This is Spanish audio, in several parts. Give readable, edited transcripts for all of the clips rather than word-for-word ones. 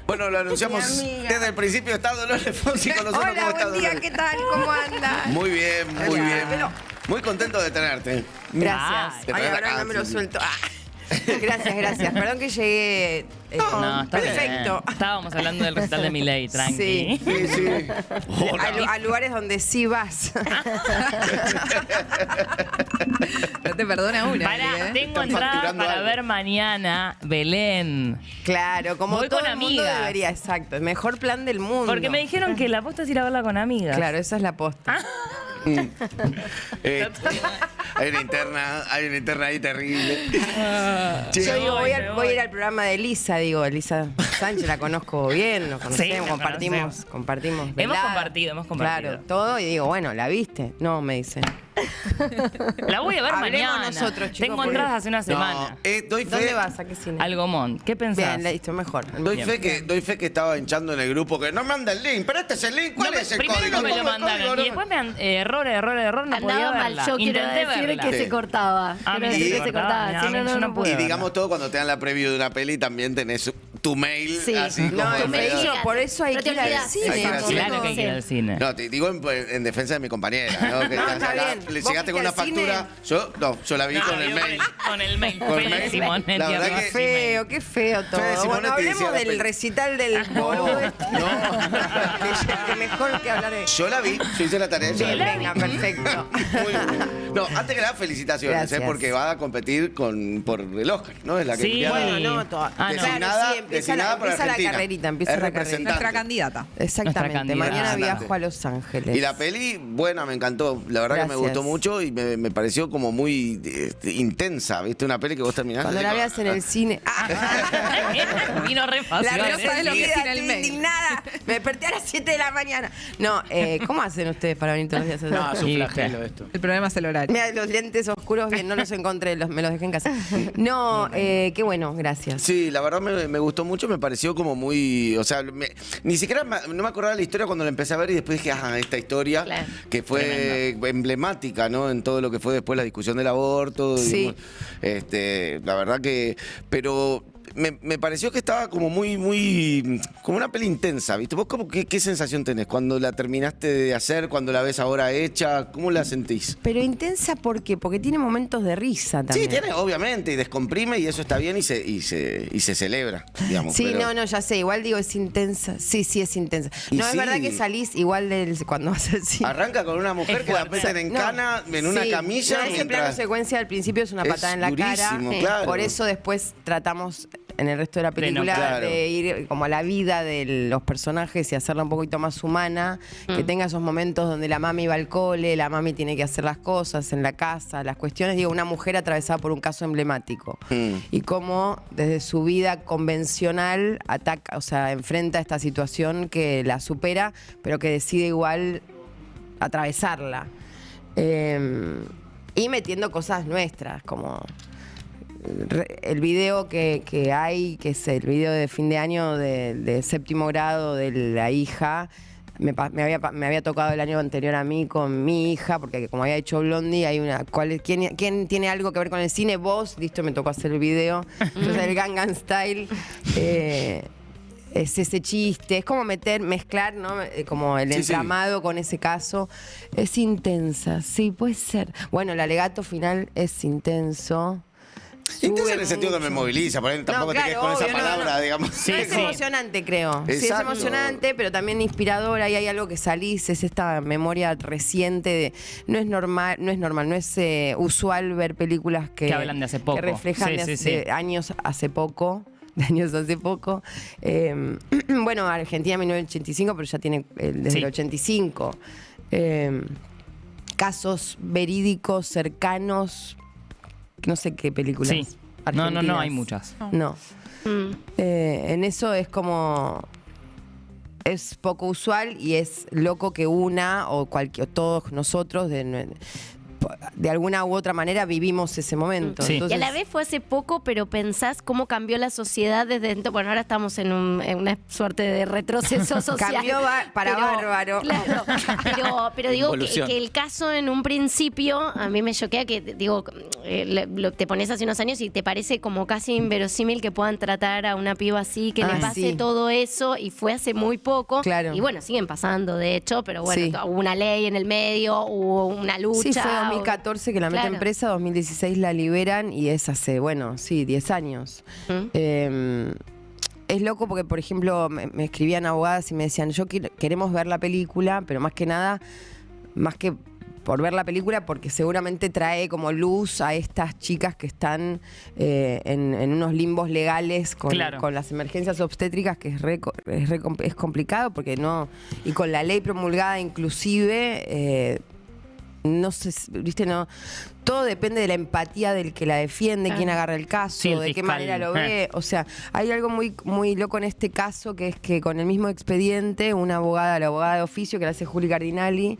Bueno, lo anunciamos desde el principio. Está Dolores Fonsi con nosotros. Hola, ¿Cómo estás, buen día, Dolores? ¿qué tal? ¿Cómo andas? Muy bien, muy Hola. bien. Pero- Muy contento de tenerte. Gracias. Te Ay, traes ahora acá, no me lo sí. suelto. Perdón que llegué No, está perfecto. bien. Estábamos hablando del recital de Milei, tranqui. Sí. Sí, sí. A lugares donde sí vas. No te perdona una. Pará, tengo Están entradas facturando para algo. ver mañana Belén. Claro, como Voy todo con el mundo amigas. debería, exacto. El mejor plan del mundo. Porque me dijeron que la posta es ir a verla con amigas. Claro, esa es la posta. Hay una interna ahí terrible. Che, Yo digo, me voy a ir al programa de Elisa, digo, Elisa Sánchez, la conozco bien, nos conocemos, la compartimos Hemos velada. compartido. Claro, todo, y digo, bueno, ¿la viste? No, me dicen. La voy a ver Hablemos mañana. nosotros, chicos, Tengo porque- entradas hace una semana. doy fe. ¿Dónde vas? ¿A qué cine? Al Gomón. ¿Qué pensás? Bien, listo, mejor. Doy Bien. fe que estaba hinchando en el grupo que no manda el link, pero este es el link, ¿cuál No, es el primero código? no me lo ¿Cómo el mandaron código? y después me error, no podía Andaba mal, verla. yo quiero Intenté decir verla. que Sí. se cortaba. Ah, Quiero me decir se que se cortaba. cortaba. Mira, Sí, yo no pude. Y digamos todo, cuando te dan la preview de una peli también tenés tu mail Sí. así No, como me medio- dijo, por eso hay Pero que te ir al olvidás. cine. Hay que ir al cine. Claro que hay que ir al cine. No, te digo en defensa de mi compañera, ¿no? Que No, estás está acá, bien. le ¿Vos llegaste con una fuiste al factura. Yo la vi No, con el yo mail. Con el mail. Con el Fede mail. Simonetti, La verdad arroba que- Feo, qué feo todo. Fede Simonetti Bueno, decía hablemos la del peli. recital del boludo este. Que mejor que hablar de... Yo la vi, yo hice la tarea. yo la vi. Venga, perfecto. Muy bien. No, antes que nada, felicitaciones, Gracias. porque va a competir por el Oscar, ¿no? Es la que Sí. enviada- Bueno, no, todo. Ah, no. Designada, sí, empieza designada la, para empieza la Argentina. carrerita, empieza Es la carrerita. representante. Nuestra candidata. Exactamente. Nuestra Mañana candidata. viajo a Los Ángeles. Y la peli, buena, me encantó. La verdad que me Gracias. gustó mucho y me pareció como muy intensa, ¿viste? Una peli que vos terminaste. Cuando la veas en el cine. Vino re fácil. La no sabes lo que resentida, es en el estoy mail. indignada. Me desperté a las 7 de la mañana. No, ¿cómo hacen ustedes para venir todos los días a No, es un Y flagelo esto. El problema es el horario. Mira, los lentes oscuros, bien, no los encontré, me los dejé en casa. No, qué bueno, gracias. Sí, la verdad me gustó mucho, me pareció como muy. O sea, ni siquiera no me acordaba la historia cuando la empecé a ver y después dije, esta historia Claro. que fue emblemática, ¿no? En todo lo que fue después la discusión del aborto. Sí. La verdad que. Pero. Me pareció que estaba como como una peli intensa, ¿viste? ¿Vos qué sensación tenés cuando la terminaste de hacer, cuando la ves ahora hecha? ¿Cómo la sentís? Pero intensa, ¿por qué? Porque tiene momentos de risa también. Sí, tiene, obviamente, y descomprime y eso está bien y se celebra, digamos. Sí, pero- no, ya sé, igual digo, es intensa. Sí, es intensa. Y No, sí. es verdad que salís igual cuando vas al cine. Arranca con una mujer Es que la fuerte. meten en No, cana, en una sí. camilla. No, ese mientras- plano secuencia al principio es una Es patada en la cara. durísimo, claro. Por eso después tratamos en el resto de la película claro. de ir como a la vida de los personajes y hacerla un poquito más humana, que tenga esos momentos donde la mami va al cole, la mami tiene que hacer las cosas en la casa, las cuestiones, digo, una mujer atravesada por un caso emblemático y cómo desde su vida convencional ataca, o sea, enfrenta esta situación que la supera, pero que decide igual atravesarla. Y metiendo cosas nuestras, como el video que hay, que es el video de fin de año de séptimo grado de la hija. Me había tocado el año anterior a mí con mi hija, porque como había hecho Blondie, hay una. ¿Quién tiene algo que ver con el cine? Vos, listo, me tocó hacer el video. Entonces el Gangnam Style. Es ese chiste, es como mezclar, ¿no? Como el Sí, entramado con ese caso. Es intensa, sí, puede ser. Bueno, el alegato final es intenso. Intensa Sube en el sentido que me mucho. moviliza, por ahí tampoco No, te quedes con claro, esa obvio, no, palabra, no. digamos. Sí, No, es sí. emocionante, creo. Sí, es Exacto. emocionante, pero también inspiradora. Y hay algo que salís, es esta memoria reciente de. No es usual ver películas Que hablan de hace poco. Que reflejan Sí, de sí, hace sí. años hace poco. De años hace poco. Bueno, Argentina 1985, pero ya tiene desde Sí. el 85. Casos verídicos, cercanos. No sé qué películas. Sí. No, argentinas. hay muchas. No. En eso es como. Es poco usual y es loco que una o todos nosotros de alguna u otra manera vivimos ese momento. Sí. Entonces, Y a la vez fue hace poco, pero pensás cómo cambió la sociedad desde entonces. Bueno, ahora estamos en una suerte de retroceso social. cambió para bárbaro. Claro, pero digo Evolución. que el caso en un principio, a mí me choquea que, digo, te pones hace unos años y te parece como casi inverosímil que puedan tratar a una piba así, que le pase sí. todo eso, y fue hace muy poco. Claro. Y bueno, siguen pasando, de hecho, pero bueno, Sí. hubo una ley en el medio, hubo una lucha. Sí, fue 2014 que la meten Claro. presa, 2016 la liberan y es hace, 10 años. Es loco porque, por ejemplo, me escribían abogadas y me decían, queremos ver la película, pero más que nada, más que por ver la película, porque seguramente trae como luz a estas chicas que están en unos limbos legales Claro. con las emergencias obstétricas, que es complicado, porque no, y con la ley promulgada inclusive, no sé, viste, no, todo depende de la empatía del que la defiende, Claro. quién agarra el caso, Sí, el de qué fiscal. manera lo ve. O sea, hay algo muy, muy loco en este caso, que es que con el mismo expediente, la abogada de oficio, que la hace Juli Cardinali,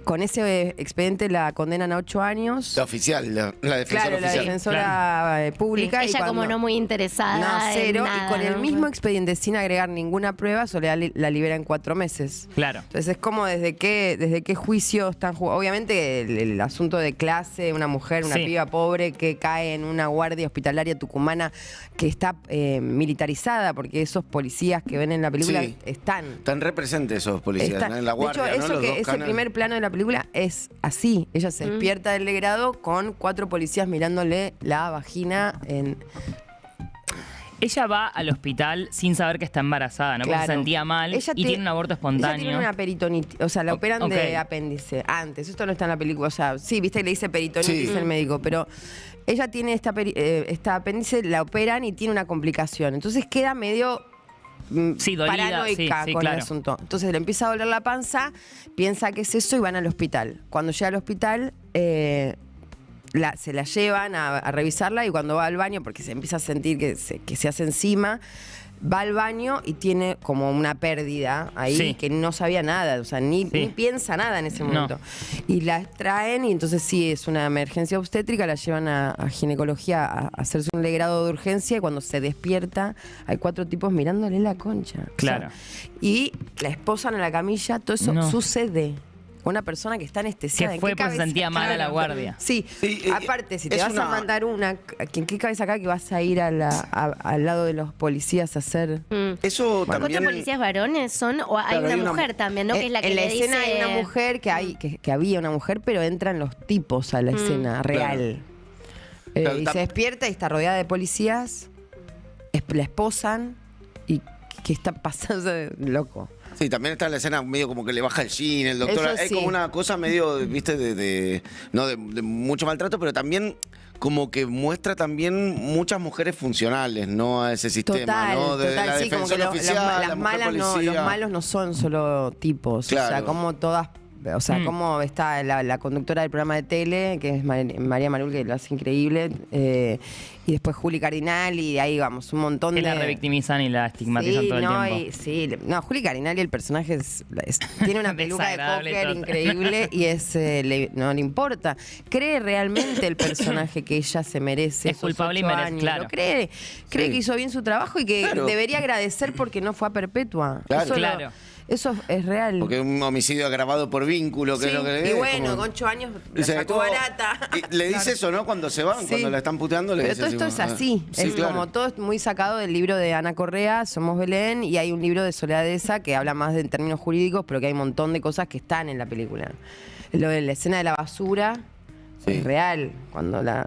con ese expediente la condenan a 8 años. La oficial, la defensora Claro, la oficial. defensora pública. Ella y como no muy interesada. No, cero. en nada, y con el ¿no? mismo expediente, sin agregar ninguna prueba, Soledad la libera en 4 meses. Claro. Entonces es como desde qué juicio están jugando. Obviamente el asunto de clase, una mujer, una Sí. piba pobre que cae en una guardia hospitalaria tucumana que está militarizada, porque esos policías que ven en la película Sí. están. Están representes esos policías, Está- ¿no? En la guardia, de hecho, ¿no? eso Los que dos ese canales. primer plano de la película es así. Ella se despierta del legrado con 4 policías mirándole la vagina en... Ella va al hospital sin saber que está embarazada, ¿no? Porque Claro. se sentía mal Ella y tiene un aborto Ella espontáneo. tiene una peritonitis, o sea, la operan Ok. de apéndice antes. Esto no está en la película, o sea, sí, viste que le dice peritonitis Sí. el médico, pero ella tiene esta apéndice, la operan y tiene una complicación. Entonces queda medio Sí, dolida, paranoica sí, con claro. el asunto. Entonces le empieza a doler la panza, piensa que es eso y van al hospital. Cuando llega al hospital, se la llevan a revisarla, y cuando va al baño, porque se empieza a sentir que se hace encima, va al baño y tiene como una pérdida ahí, Sí. que no sabía nada, o sea, ni Sí. piensa nada en ese No. momento. Y la traen, y entonces sí, es una emergencia obstétrica, la llevan a ginecología a hacerse un legrado de urgencia, y cuando se despierta hay 4 tipos mirándole la concha. O sea, Claro. y la esposan a la camilla, todo eso No. sucede. Una persona que está anestesiada. Que ¿En fue qué porque se cabeza sentía mal a la cabe? guardia. Sí, Sí, aparte, si te es vas a una- mandar ¿en qué cabeza acá que vas a ir al lado de los policías a hacer? Eso ¿Cuántos también... policías varones son? O hay Claro, una hay una mujer también, ¿no? Que es la que en la le escena dice... hay una mujer que había una mujer, pero entran los tipos a la escena real. Claro, Y tam- se despierta y está rodeada de policías, la esposan, y ¿qué está pasando? O sea, loco. Sí, también está en la escena medio como que le baja el jean, el doctor. Eso Es sí. como una cosa medio, viste, de mucho maltrato, pero también como que muestra también muchas mujeres funcionales, ¿no? A ese sistema, Total, ¿no? De total, la sí, como que defensora oficial, la las mujer malas no, policía. los malos no son solo tipos, o sea, Claro. como todas, o sea, como está la conductora del programa de tele, que es María Marul, que lo hace increíble, y después Juli Cardinali, y ahí vamos, un montón Que de... la revictimizan y la estigmatizan Sí, todo el no, tiempo. no, Juli Cardinali, el personaje tiene una peluca de Desagradable póker total. increíble, y no le importa. Cree realmente el personaje que ella se merece. Es esos culpable y 8 merece, años. claro. Lo cree Sí. que hizo bien su trabajo y que Claro. debería agradecer porque no fue a perpetua. Claro. Eso, Claro. eso es real. Porque un homicidio agravado por vínculo, que Sí, es lo que le y es, bueno, como- con 8 años Y la se sacó detuvo- barata. y le dice eso, ¿no? Cuando se van, Sí. cuando la están puteando, le Pero dice todo esto así es como, así. sí, Es claro. como todo es muy sacado del libro de Ana Correa, Somos Belén, y hay un libro de Soledad Esa que habla más de en términos jurídicos, pero que hay un montón de cosas que están en la película. Lo de la escena de la basura Sí. es real. Cuando la...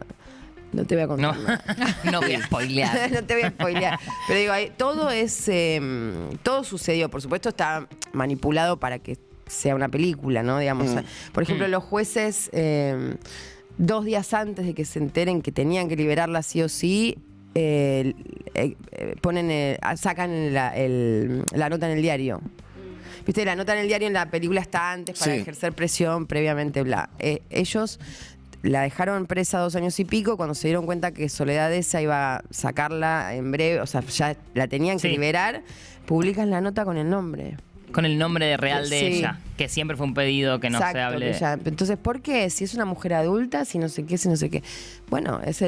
No te voy a contar. No, nada. no voy a spoilear. No te voy a spoilear. Pero digo, todo es. Todo sucedió. Por supuesto, está manipulado para que sea una película, ¿no? Digamos. Por ejemplo, los jueces, 2 días antes de que se enteren que tenían que liberarla sí o sí, sacan la nota en el diario. Viste, la nota en el diario en la película está antes para Sí. ejercer presión previamente, bla. Ellos la dejaron presa 2 años y pico. Cuando se dieron cuenta que Soledad Esa iba a sacarla en breve, o sea, ya la tenían que Sí. liberar, publican la nota con el nombre. con el nombre real de Sí. ella, que siempre fue un pedido que no Exacto, se hable. que entonces, ¿por qué? Si es una mujer adulta, si no sé qué, si no sé qué. Bueno, es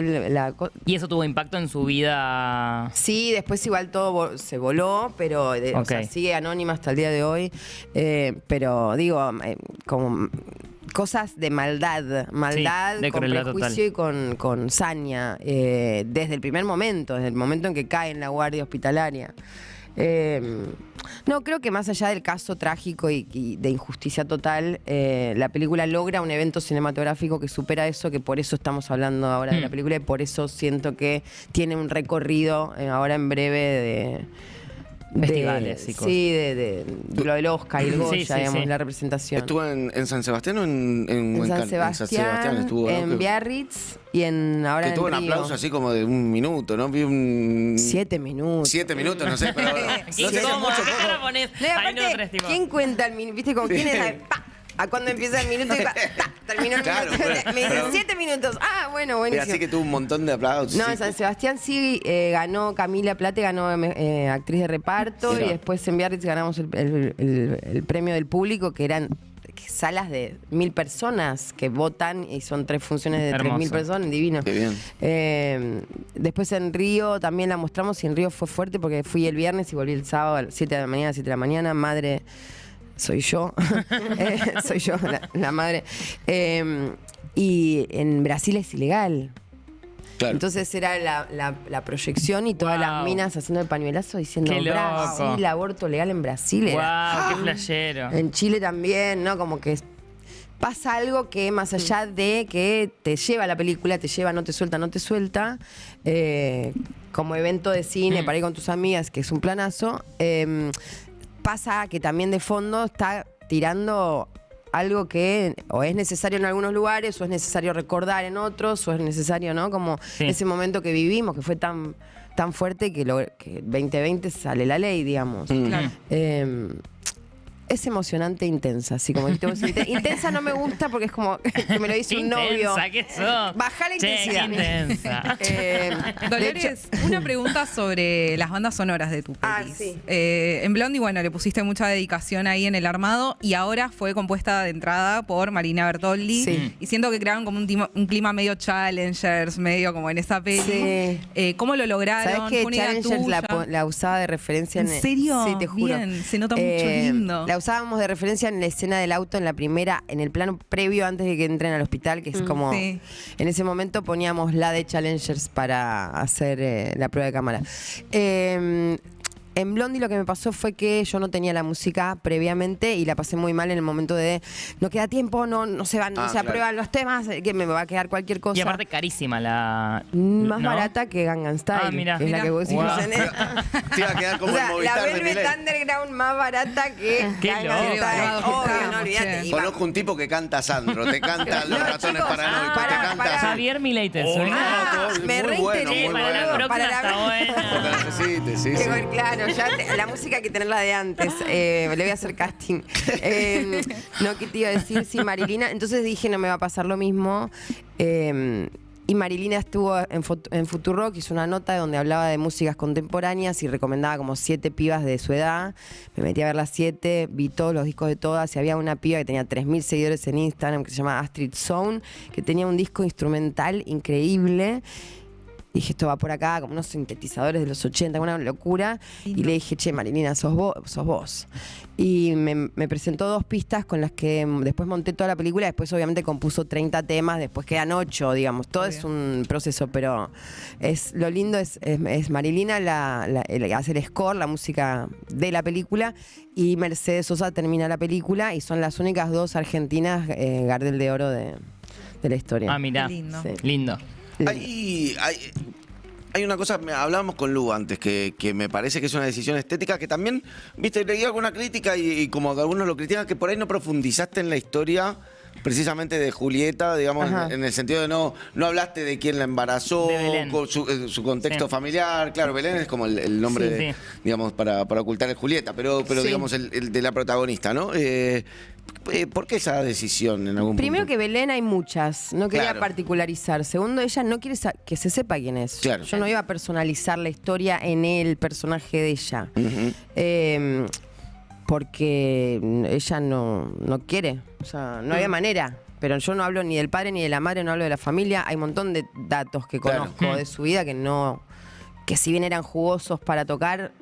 ¿Y eso tuvo impacto en su vida? Sí, después igual todo se voló, pero o sea, Ok. sigue anónima hasta el día de hoy. Pero digo, como cosas de maldad, de con crueldad prejuicio y con saña, desde el primer momento, desde el momento en que cae en la guardia hospitalaria. No, creo que más allá del caso trágico y de injusticia total, la película logra un evento cinematográfico que supera eso, que por eso estamos hablando ahora de la película y por eso siento que tiene un recorrido ahora en breve de Festivales y cosas. Sí, de lo del Oscar y el Goya, sí, digamos, sí. la representación. ¿Estuvo en San Sebastián o en San Sebastián, estuvo, ¿no? en Que- Biarritz y ahora que en tuvo un Río. aplauso así como de un minuto, ¿no? Vi un... 7 minutos. 7 minutos, no sé, pero... no sé si es ¿Cómo? mucho o ¿Qué poco. cara ponés? No, y Ahí aparte, nosotros, tipo, ¿quién cuenta el minuto? ¿Viste? Como quién es? ¡Pa! A cuando empieza el minuto y va, ¡ta! Terminó el Claro, minuto. pero- Me dicen pero- 7 minutos. Ah, bueno, Y buenísimo. así que tuvo un montón de aplausos. No, sí. en San Sebastián sí ganó Camila Plate, ganó actriz de reparto Mira. y después en Biarritz ganamos el premio del público, que eran salas de 1000 personas que votan y son 3 funciones de Hermoso. 3000 personas, divino. Qué bien. Después en Río también la mostramos y en Río fue fuerte porque fui el viernes y volví el sábado a las 7 de la mañana, 7 de la mañana, madre... Soy yo, soy yo la madre. Y en Brasil es ilegal. Claro. Entonces era la proyección y todas Wow. las minas haciendo el pañuelazo diciendo Qué loco. Brasil, aborto legal en Brasil. Era. ¡Wow! ¡Qué flashero! En Chile también, ¿no? Como que pasa algo que más allá de que te lleva la película, te lleva, no te suelta, no te suelta, como evento de cine para ir con tus amigas, que es un planazo, pasa que también de fondo está tirando algo que o es necesario en algunos lugares, o es necesario recordar en otros, o es necesario, ¿no? Como Sí. ese momento que vivimos, que fue tan fuerte que 2020 sale la ley, digamos. Claro. Es emocionante e intensa, así como dijiste vos. Intensa no me gusta porque es como que me lo dice un novio. Intensa, ¿qué sos? Bajá la Che, intensidad. qué intensa. De Dolores, hecho- una pregunta sobre las bandas sonoras de tu Ah, pelis. sí. En Blondie, bueno, le pusiste mucha dedicación ahí en el armado y ahora fue compuesta de entrada por Marina Bertoldi. Sí. Y siento que crearon como un clima medio Challengers, medio como en esa peli. Sí. ¿Cómo lo lograron? ¿Sabes que ¿Fue una idea Challengers tuya? la usaba de referencia? ¿En serio? Sí, te juro. Bien, se nota mucho, lindo. La usábamos de referencia en la escena del auto, en la primera, en el plano previo antes de que entren al hospital, que es como... Sí. En ese momento poníamos la de Challengers para hacer la prueba de cámara. En Blondie lo que me pasó fue que yo no tenía la música previamente y la pasé muy mal en el momento de no queda tiempo, no se van, no se claro. aprueban los temas, que me va a quedar cualquier cosa. Y aparte carísima la... Más ¿no? barata que Gangnam Style, Ah, mira. que es la Mira. que vos decís, Wow. Luciana. Te iba a quedar como O sea, el la Movistar de Velvet Milei. Underground más barata que Qué Gangnam loco. Style. Qué Obvio, estamos, no olvidate. che. Iba- Conozco un tipo que canta Sandro, te canta Los No, Ratones chicos, Paranoicos, pará, te canta pará. así. Javier Milei te Oh, suena. no, me muy bueno, reinteresa, Sí, muy para la bueno. próxima Para la- está Porque buena. necesites, sí, Que sí. bueno, claro, ya la música hay que tenerla de antes. Le voy a hacer casting. No, ¿qué te iba a decir? Sí, Marilina. Entonces dije, no me va a pasar lo mismo. Y Marilina estuvo en Futurock, hizo una nota donde hablaba de músicas contemporáneas y recomendaba como 7 pibas de su edad. Me metí a ver las 7, vi todos los discos de todas y había una piba que tenía 3000 seguidores en Instagram que se llama Astrid Zone, que tenía un disco instrumental increíble. Dije, esto va por acá, como unos sintetizadores de los 80, una locura. Y le dije, che, Marilina, sos vos. Y me presentó 2 pistas con las que después monté toda la película. Después, obviamente, compuso 30 temas. Después quedan 8, digamos. Todo es un proceso, pero lo lindo es Marilina hace el score, la música de la película. Y Mercedes Sosa termina la película. Y son las únicas 2 argentinas Gardel de Oro de la historia. Ah, mirá. Qué lindo. Sí. Lindo. Hay una cosa, hablábamos con Lu antes, que me parece que es una decisión estética que también, viste, leí alguna crítica y como que algunos lo critican, que por ahí no profundizaste en la historia precisamente de Julieta, digamos, Ajá. en el sentido de no hablaste de quién la embarazó, De Belén. con su contexto Sí. familiar. Claro, Belén es como el nombre, Sí, de, sí. digamos, para ocultar el Julieta, pero Sí. digamos, el de la protagonista, ¿no? ¿Por qué esa decisión en algún Primero punto? que Belén hay muchas, no quería Claro. particularizar. Segundo, ella no quiere que se sepa quién es. Claro. Yo no iba a personalizar la historia en el personaje de ella. porque ella no quiere, o sea, no había manera. Pero yo no hablo ni del padre ni de la madre, no hablo de la familia. Hay un montón de datos que conozco de su vida que si bien eran jugosos para tocar,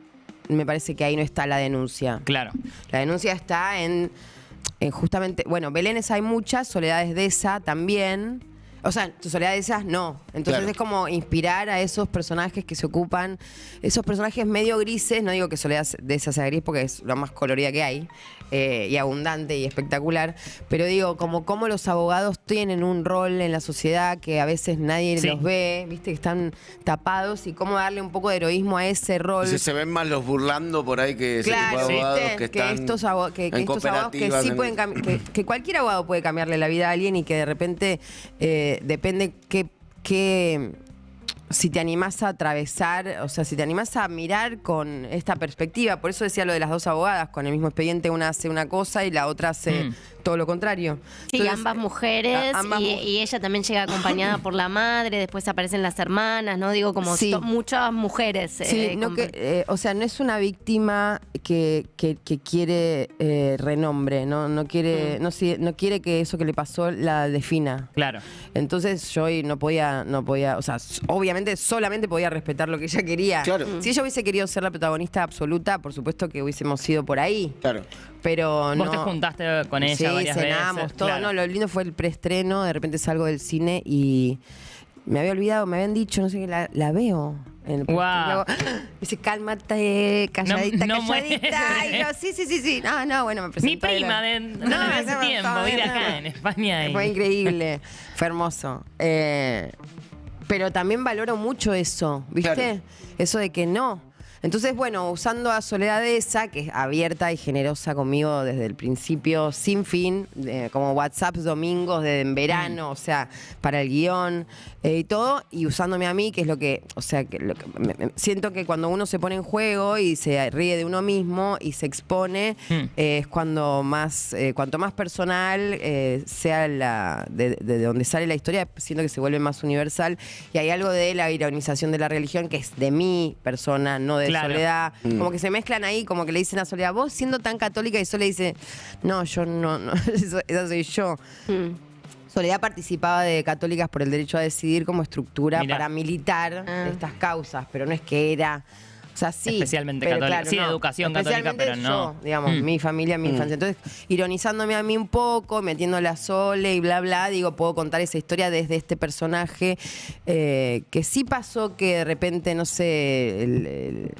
me parece que ahí no está la denuncia. Claro. La denuncia está en justamente, bueno, Belénes hay muchas, Soledades de esa también. O sea, Soledad de esas no. Entonces es como inspirar a esos personajes que se ocupan, esos personajes medio grises, no digo que Soledad de esas sea gris porque es lo más colorida que hay, y abundante y espectacular, pero digo, como los abogados tienen un rol en la sociedad que a veces nadie los ve, viste, que están tapados, y cómo darle un poco de heroísmo a ese rol. Se ven más los burlando por ahí que ese tipo de abogados que están estos abogados que sí pueden que cualquier abogado puede cambiarle la vida a alguien y que de repente depende qué si te animás a atravesar, o sea, si te animás a mirar con esta perspectiva. Por eso decía lo de las dos abogadas, con el mismo expediente, una hace una cosa y la otra hace todo lo contrario. Sí, entonces, ambas mujeres, y ella también llega acompañada por la madre, después aparecen las hermanas, ¿no? Digo, como muchas mujeres. Sí, o sea, no es una víctima que quiere renombre, no quiere que eso que le pasó la defina. Claro. Entonces yo no podía, o sea, obviamente solamente podía respetar lo que ella quería. Claro. Si ella hubiese querido ser la protagonista absoluta, por supuesto que hubiésemos ido por ahí. Claro. Pero Vos te juntaste con ella varias cenamos, veces. todo. Claro. No, lo lindo fue el preestreno, de repente salgo del cine y me había olvidado, me habían dicho, no sé qué, la veo. En el Wow. dice, cálmate, calladita, No calladita. Y yo, sí. No, bueno, me presenté. Mi prima no la veo hace tiempo, vive acá en España. Fue increíble, fue hermoso. Pero también valoro mucho eso, ¿viste? Claro. Eso de que no. Entonces, bueno, usando a Soledad esa, que es abierta y generosa conmigo desde el principio, sin fin, como WhatsApp domingos en verano, o sea, para el guión y todo, y usándome a mí, que es lo que, o sea, siento que cuando uno se pone en juego y se ríe de uno mismo y se expone, es cuando cuanto más personal sea de donde sale la historia, siento que se vuelve más universal, y hay algo de la ironización de la religión que es de mi persona, no de Soledad, como que se mezclan ahí, como que le dicen a Soledad, vos siendo tan católica, y Soledad dice, no, yo no, esa soy yo. Soledad participaba de Católicas por el Derecho a Decidir como estructura paramilitar de estas causas, pero no es que era, o sea, sí. Especialmente pero católica, claro, sí, de educación católica, pero no. Yo, digamos, mi familia, mi infancia. Entonces, ironizándome a mí un poco, metiéndole a Sole y bla, bla, digo, puedo contar esa historia desde este personaje que sí pasó que de repente, no sé,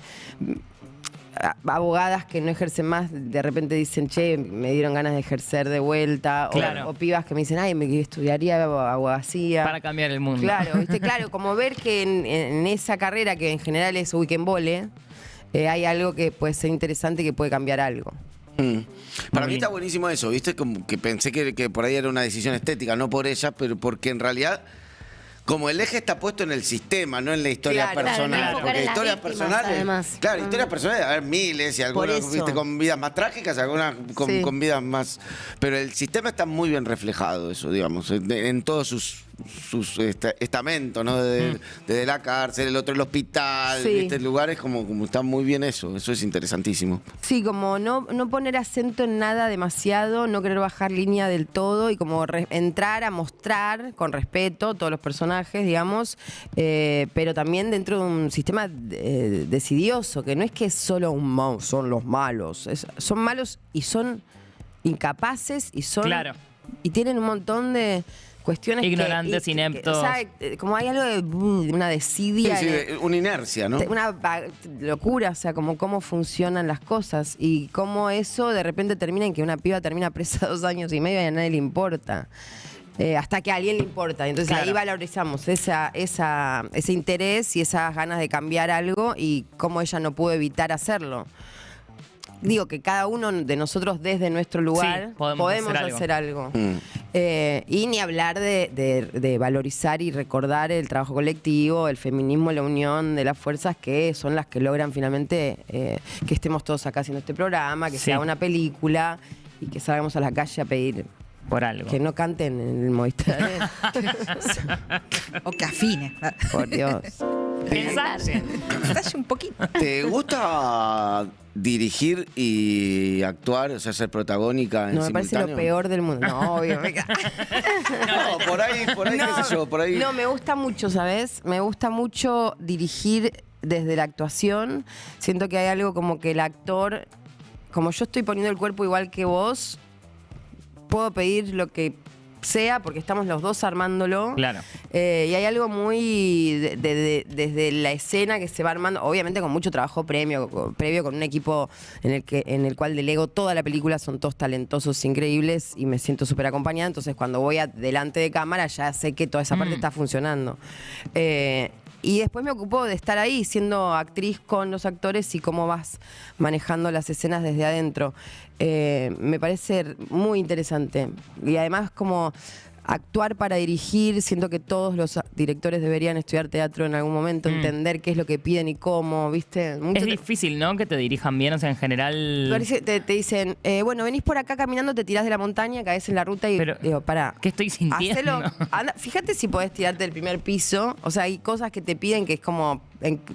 abogadas que no ejercen más, de repente dicen, che, me dieron ganas de ejercer de vuelta, Claro. o pibas que me dicen, ay, me estudiaría abogacía. Para cambiar el mundo. Claro, ¿viste? Claro, como ver que en esa carrera, que en general es weekend vole, hay algo que puede ser interesante y que puede cambiar algo. Para mí está buenísimo eso, ¿viste? Como que pensé que por ahí era una decisión estética, no por ella, pero porque en realidad, como el eje está puesto en el sistema, no en la historia personal. Claro. Porque historias Víctimas, personales. además. Claro, historias personales, a ver, miles, y algunas viste con vidas más trágicas, algunas con vidas más. Pero el sistema está muy bien reflejado, eso, digamos, en todos sus estamentos, ¿no? Desde la cárcel, el otro el hospital, ¿viste? Lugares como está muy bien eso es interesantísimo. Sí, como no poner acento en nada demasiado, no querer bajar línea del todo y como entrar a mostrar con respeto todos los personajes, digamos, pero también dentro de un sistema decidioso, que no es que es solo son los malos, son malos y son incapaces y son y tienen un montón de cuestiones ignorantes, ineptos. O sea, como hay algo de una desidia. Sí, una inercia, ¿no? Una locura, o sea, como cómo funcionan las cosas y cómo eso de repente termina en que una piba termina presa 2 años y medio y a nadie le importa. Hasta que a alguien le importa. Entonces ahí valorizamos ese interés y esas ganas de cambiar algo y cómo ella no pudo evitar hacerlo. Digo que cada uno de nosotros desde nuestro lugar podemos hacer algo. Y ni hablar de valorizar y recordar el trabajo colectivo, el feminismo, la unión de las fuerzas que son las que logran finalmente que estemos todos acá haciendo este programa, que sea una película y que salgamos a la calle a pedir por algo. Que no canten en el Movistar. O que afine. Por Dios. Ensaye un poquito. ¿Te gusta dirigir y actuar, o sea, ser protagónica en No, me parece lo simultáneo? peor del mundo. No, obvio. No, por ahí, qué sé yo, por ahí. No, me gusta mucho, ¿sabes? Me gusta mucho dirigir desde la actuación. Siento que hay algo como que el actor, como yo estoy poniendo el cuerpo igual que vos, puedo pedir lo que sea porque estamos los dos armándolo. Claro. Y hay algo muy desde la escena que se va armando, obviamente con mucho trabajo previo con un equipo en el cual delego toda la película, son todos talentosos, increíbles y me siento súper acompañada. Entonces cuando voy delante de cámara ya sé que toda esa parte está funcionando. Y después me ocupo de estar ahí siendo actriz con los actores y cómo vas manejando las escenas desde adentro. Me parece muy interesante. Y además como actuar para dirigir, siento que todos los directores deberían estudiar teatro en algún momento, entender qué es lo que piden y cómo, ¿viste? Es difícil, ¿no? Que te dirijan bien, o sea, en general... Te dicen, bueno, venís por acá caminando, te tirás de la montaña, caes en la ruta y Pero, digo, pará. ¿qué estoy sintiendo? Hacelo, fíjate si podés tirarte del primer piso. O sea, hay cosas que te piden que es como,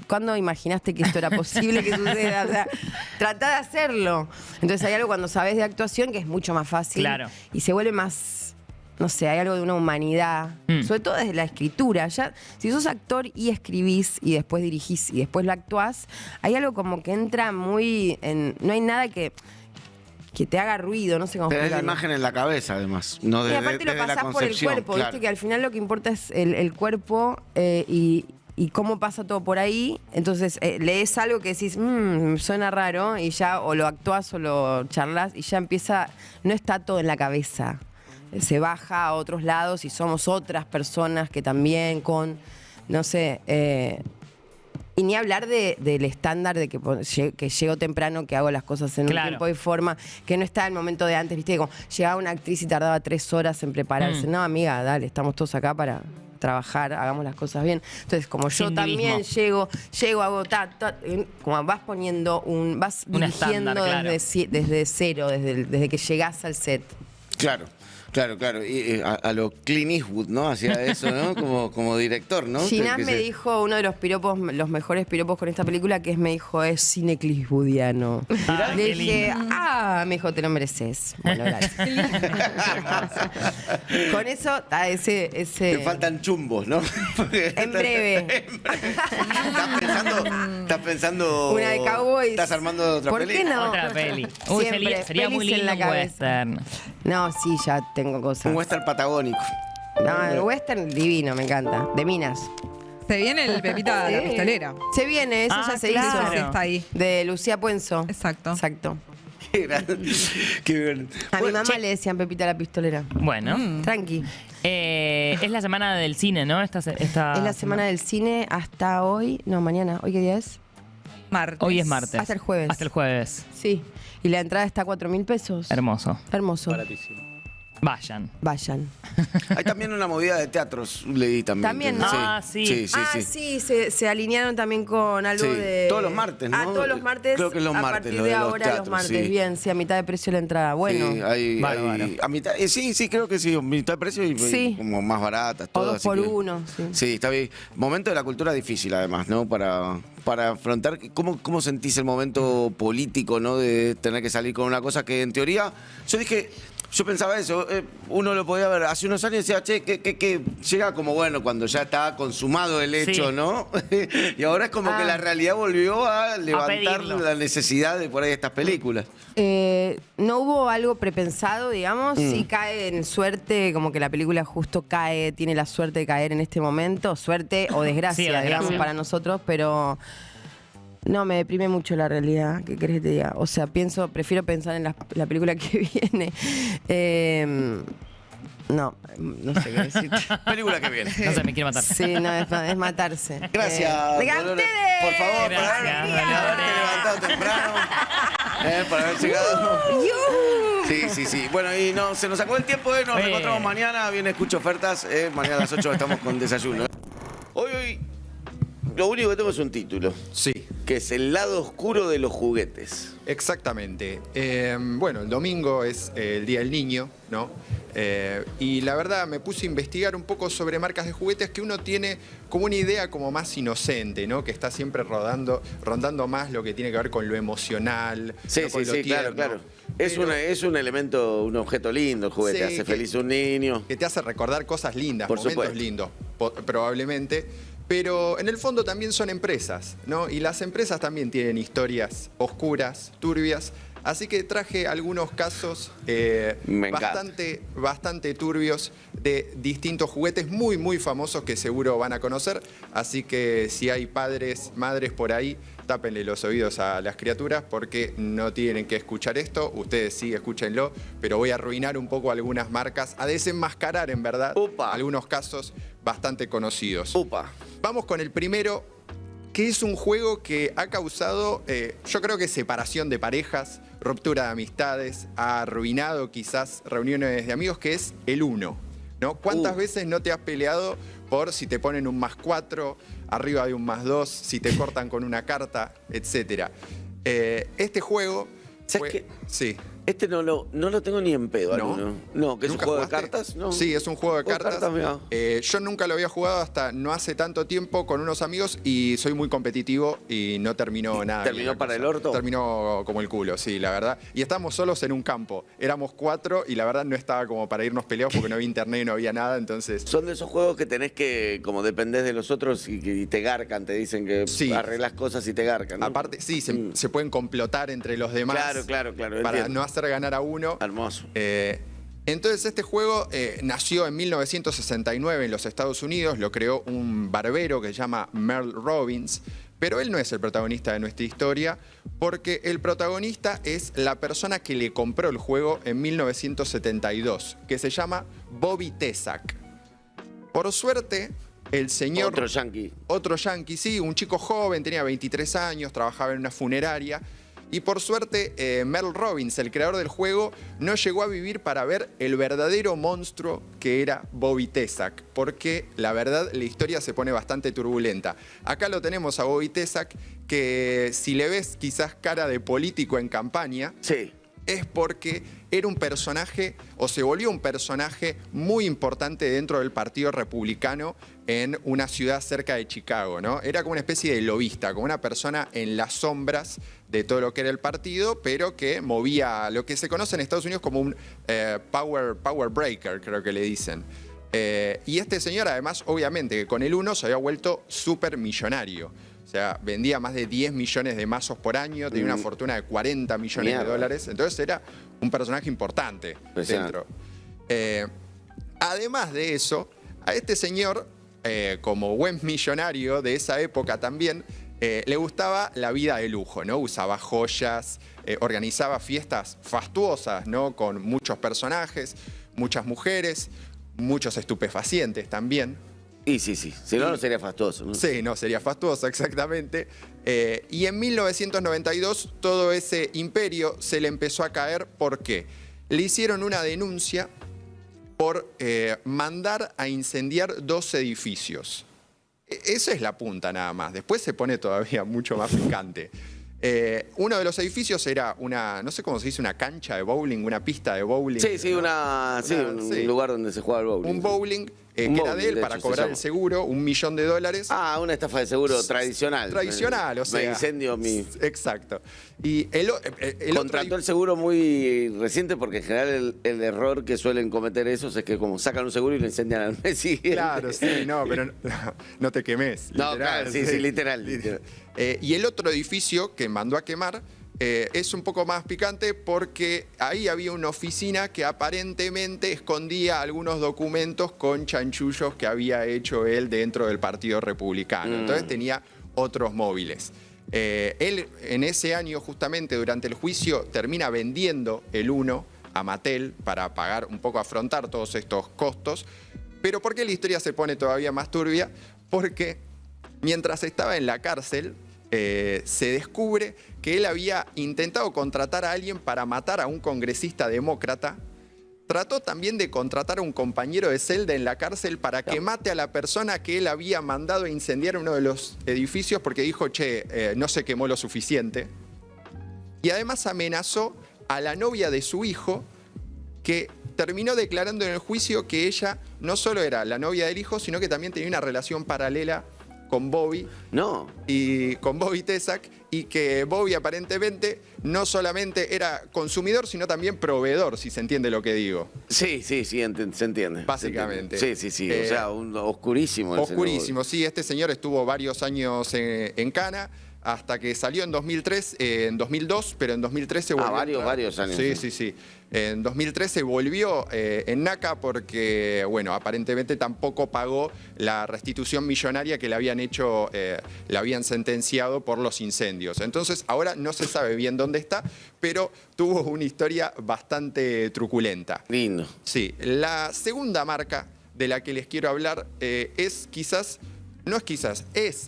¿cuándo imaginaste que esto era posible que suceda? O sea, tratá de hacerlo. Entonces hay algo cuando sabés de actuación que es mucho más fácil. Claro. Y se vuelve más... No sé, hay algo de una humanidad, sobre todo desde la escritura. Ya, si sos actor y escribís y después dirigís y después lo actuás, hay algo como que entra muy en... No hay nada que te haga ruido, no sé cómo Tenés la explicarlo. imagen en la cabeza, además. No Y desde, aparte lo desde la pasás por el concepción, cuerpo, claro. viste que al final lo que importa es el cuerpo y cómo pasa todo por ahí. Entonces lees algo que decís, suena raro, y ya o lo actuás o lo charlas y ya empieza, no está todo en la cabeza. Se baja a otros lados y somos otras personas que también no sé, y ni hablar del estándar de que llego temprano, que hago las cosas en un tiempo y forma, que no está el momento de antes, viste, como llegaba una actriz y tardaba 3 horas en prepararse. No, amiga, dale, estamos todos acá para trabajar, hagamos las cosas bien. Entonces, como yo Sin también turismo. llego, hago como vas poniendo vas Un dirigiendo estándar, claro. desde cero, desde que llegás al set. Claro. Y a lo Clint Eastwood, ¿no? Hacía eso, ¿no? Como director, ¿no? Ginás Que me dijo uno de los piropos, los mejores piropos con esta película, que me dijo, es cine clintwoodiano. Ah, Le qué dije, lindo. me dijo, te lo mereces. Bueno, gracias. Con eso, ese Te faltan chumbos, ¿no? en breve. ¿Estás pensando? Una de cowboys. ¿Estás armando otra ¿Por peli? qué no? Otra peli. Uy, Siempre, sería muy pelis en lindo la un cabeza. western. No, sí, ya tengo cosas. Un western patagónico. No, el western divino, me encanta. De minas. Se viene el Pepita la Sí. pistolera. Se viene, eso ya se claro. Sí, hizo. está ahí. De Lucía Puenzo. Exacto. Exacto. Qué bien. A mi Bueno, mamá le decían Pepita la pistolera. Bueno. Tranqui. Es la semana del cine, ¿no? Esta Es la semana del cine hasta hoy. No, mañana. ¿Hoy qué día es? Martes. Hoy es martes. Hasta el jueves. Hasta el jueves. Sí. Y la entrada está a 4.000 pesos. Hermoso. Hermoso. Vayan. Vayan. Hay también una movida de teatros, leí también. También, ¿no? Ah, sí. Sí, se alinearon también con algo Sí, de... todos los martes, ¿no? Todos los martes. Creo que es los a martes, partir lo de de los ahora, los teatros, martes. sí. Bien, sí, a mitad de precio la entrada. Bueno. Sí, hay Bárbaro. a mitad, sí, creo que sí, mitad de precio y Sí. como más baratas, O todo. 2 así por que- 1. Sí. Sí, está bien. Momento de la cultura difícil, además, ¿no? Para afrontar. ¿Cómo sentís el momento político, ¿no? De tener que salir con una cosa que en teoría. Yo pensaba eso, uno lo podía ver hace unos años y decía, che, que llega como bueno cuando ya está consumado el hecho, Sí. ¿no? Y ahora es como que la realidad volvió a levantar pedirlo. la necesidad de por ahí estas películas. No hubo algo prepensado, digamos. Sí cae en suerte, como que la película justo cae, tiene la suerte de caer en este momento. Suerte o desgracia, Sí, o desgracia. digamos, para nosotros, pero no, me deprime mucho la realidad. ¿Qué querés que te diga? O sea, prefiero pensar en la película que viene. No sé qué decirte. Película que viene. No sé, me quiero matar. Sí, no, es matarse. Gracias, Oigan, Dolores, ustedes. por favor, por Gracias, haberte levantado temprano, por haber llegado. Sí. Bueno, y no, se nos sacó el tiempo, nos reencontramos mañana, viene Escucho Ofertas, mañana a las 8 estamos con desayuno. Hoy, lo único que tengo es un título, Sí, que es El lado oscuro de los juguetes. exactamente. Bueno, el domingo es el Día del Niño, ¿no? Y la verdad me puse a investigar un poco sobre marcas de juguetes que uno tiene como una idea como más inocente, ¿no? Que está siempre rondando más lo que tiene que ver con lo emocional, Sí, no con sí, lo sí, claro, tierno. claro. Es un elemento, un objeto lindo el juguete, Sí, hace que- feliz a un niño. Que te hace recordar cosas lindas, Por momentos supuesto. lindos, probablemente. Pero en el fondo también son empresas, ¿no? Y las empresas también tienen historias oscuras, turbias. Así que traje algunos casos Me encanta. bastante turbios de distintos juguetes muy, muy famosos que seguro van a conocer. Así que si hay padres, madres por ahí, tápenle los oídos a las criaturas porque no tienen que escuchar esto. Ustedes sí, escúchenlo, pero voy a arruinar un poco algunas marcas, a desenmascarar en verdad Upa. algunos casos bastante conocidos. Upa. Vamos con el primero, que es un juego que ha causado, yo creo que separación de parejas, ruptura de amistades, ha arruinado quizás reuniones de amigos, que es el Uno, ¿no? ¿Cuántas veces no te has peleado por si te ponen un +4, arriba de un +2, si te cortan con una carta, etcétera? Este juego ¿Sabes qué? Sí. Este no lo tengo ni en pedo, ¿No? alguno. No, que es un ¿Nunca juego de jugaste? cartas, ¿no? Sí, es un juego de cartas. mirá. Yo nunca lo había jugado hasta no hace tanto tiempo con unos amigos y soy muy competitivo y no terminó nada. ¿Terminó bien la para cosa. el orto? Terminó como el culo, sí, la verdad. Y estábamos solos en un campo. Éramos 4 y la verdad no estaba como para irnos peleados porque no había internet y no había nada, entonces... Son de esos juegos que tenés que, como dependés de los otros y te garcan, te dicen que Sí. arreglas cosas y te garcan, ¿no? Aparte, sí, se pueden complotar entre los demás. Claro, Para entiendo. no hacer ganar a uno. Hermoso. Entonces este juego nació en 1969 en los Estados Unidos, lo creó un barbero que se llama Merle Robbins, pero él no es el protagonista de nuestra historia porque el protagonista es la persona que le compró el juego en 1972, que se llama Bobby Tesak. Por suerte, el señor... Otro yankee. Sí, un chico joven, tenía 23 años, trabajaba en una funeraria. Y por suerte, Merle Robbins, el creador del juego, no llegó a vivir para ver el verdadero monstruo que era Bobby Tesak, porque la verdad la historia se pone bastante turbulenta. Acá lo tenemos a Bobby Tesak, que si le ves quizás cara de político en campaña, Sí. es porque era un personaje, o se volvió un personaje muy importante dentro del Partido Republicano en una ciudad cerca de Chicago, ¿no? Era como una especie de lobista, como una persona en las sombras de todo lo que era el partido, pero que movía lo que se conoce en Estados Unidos como un power breaker, creo que le dicen. Y este señor, además, obviamente, que con el Uno se había vuelto súper millonario. O sea, vendía más de 10 millones de mazos por año, tenía una fortuna de 40 millones Mierda. de dólares. Entonces era un personaje importante dentro. Además de eso, a este señor, como buen millonario de esa época también, le gustaba la vida de lujo, ¿no? Usaba joyas, organizaba fiestas fastuosas, ¿no? Con muchos personajes, muchas mujeres, muchos estupefacientes también. Y sí. Si no, no sería fastuoso, ¿no? Sí, no, sería fastuoso, exactamente. Y en 1992 todo ese imperio se le empezó a caer. ¿Por qué? Le hicieron una denuncia por mandar a incendiar 2 edificios. Esa es la punta nada más. Después se pone todavía mucho más picante. Uno de los edificios era una, no sé cómo se dice, una cancha de bowling, una pista de bowling. Sí, ¿no? un lugar donde se juega al bowling. Un bowling que Un era bowling, de él de para hecho, se cobrar llama. el seguro, $1 millón. Una estafa de seguro tradicional. Tradicional, o sea. Me incendio mi... Exacto. Y el Contrató otro... el seguro muy reciente porque en general el error que suelen cometer esos es que como sacan un seguro y lo incendian al mes siguiente. Claro, sí, no, pero no te quemes. No, literal, claro, sí, literal. Y el otro edificio que mandó a quemar es un poco más picante porque ahí había una oficina que aparentemente escondía algunos documentos con chanchullos que había hecho él dentro del Partido Republicano. Entonces tenía otros móviles. Él en ese año, justamente durante el juicio, termina vendiendo el Uno a Mattel para pagar un poco, afrontar todos estos costos. Pero ¿por qué la historia se pone todavía más turbia? Porque mientras estaba en la cárcel, se descubre que él había intentado contratar a alguien para matar a un congresista demócrata. Trató también de contratar a un compañero de celda en la cárcel para que mate a la persona que él había mandado a incendiar uno de los edificios porque dijo, no se quemó lo suficiente. Y además amenazó a la novia de su hijo que terminó declarando en el juicio que ella no solo era la novia del hijo, sino que también tenía una relación paralela con Bobby. No. Y con Bobby Tesac, y que Bobby aparentemente no solamente era consumidor, sino también proveedor, si se entiende lo que digo. Sí, se entiende. Básicamente. Sí. O sea, oscurísimo. Oscurísimo, sí. Este señor estuvo varios años en Cana, hasta que salió en 2003, en 2002, pero en 2013 volvió. Varios años. Sí. En 2013 volvió en NACA porque, bueno, aparentemente tampoco pagó la restitución millonaria que le habían hecho, le habían sentenciado por los incendios. Entonces, ahora no se sabe bien dónde está, pero tuvo una historia bastante truculenta. Lindo. Sí, la segunda marca de la que les quiero hablar es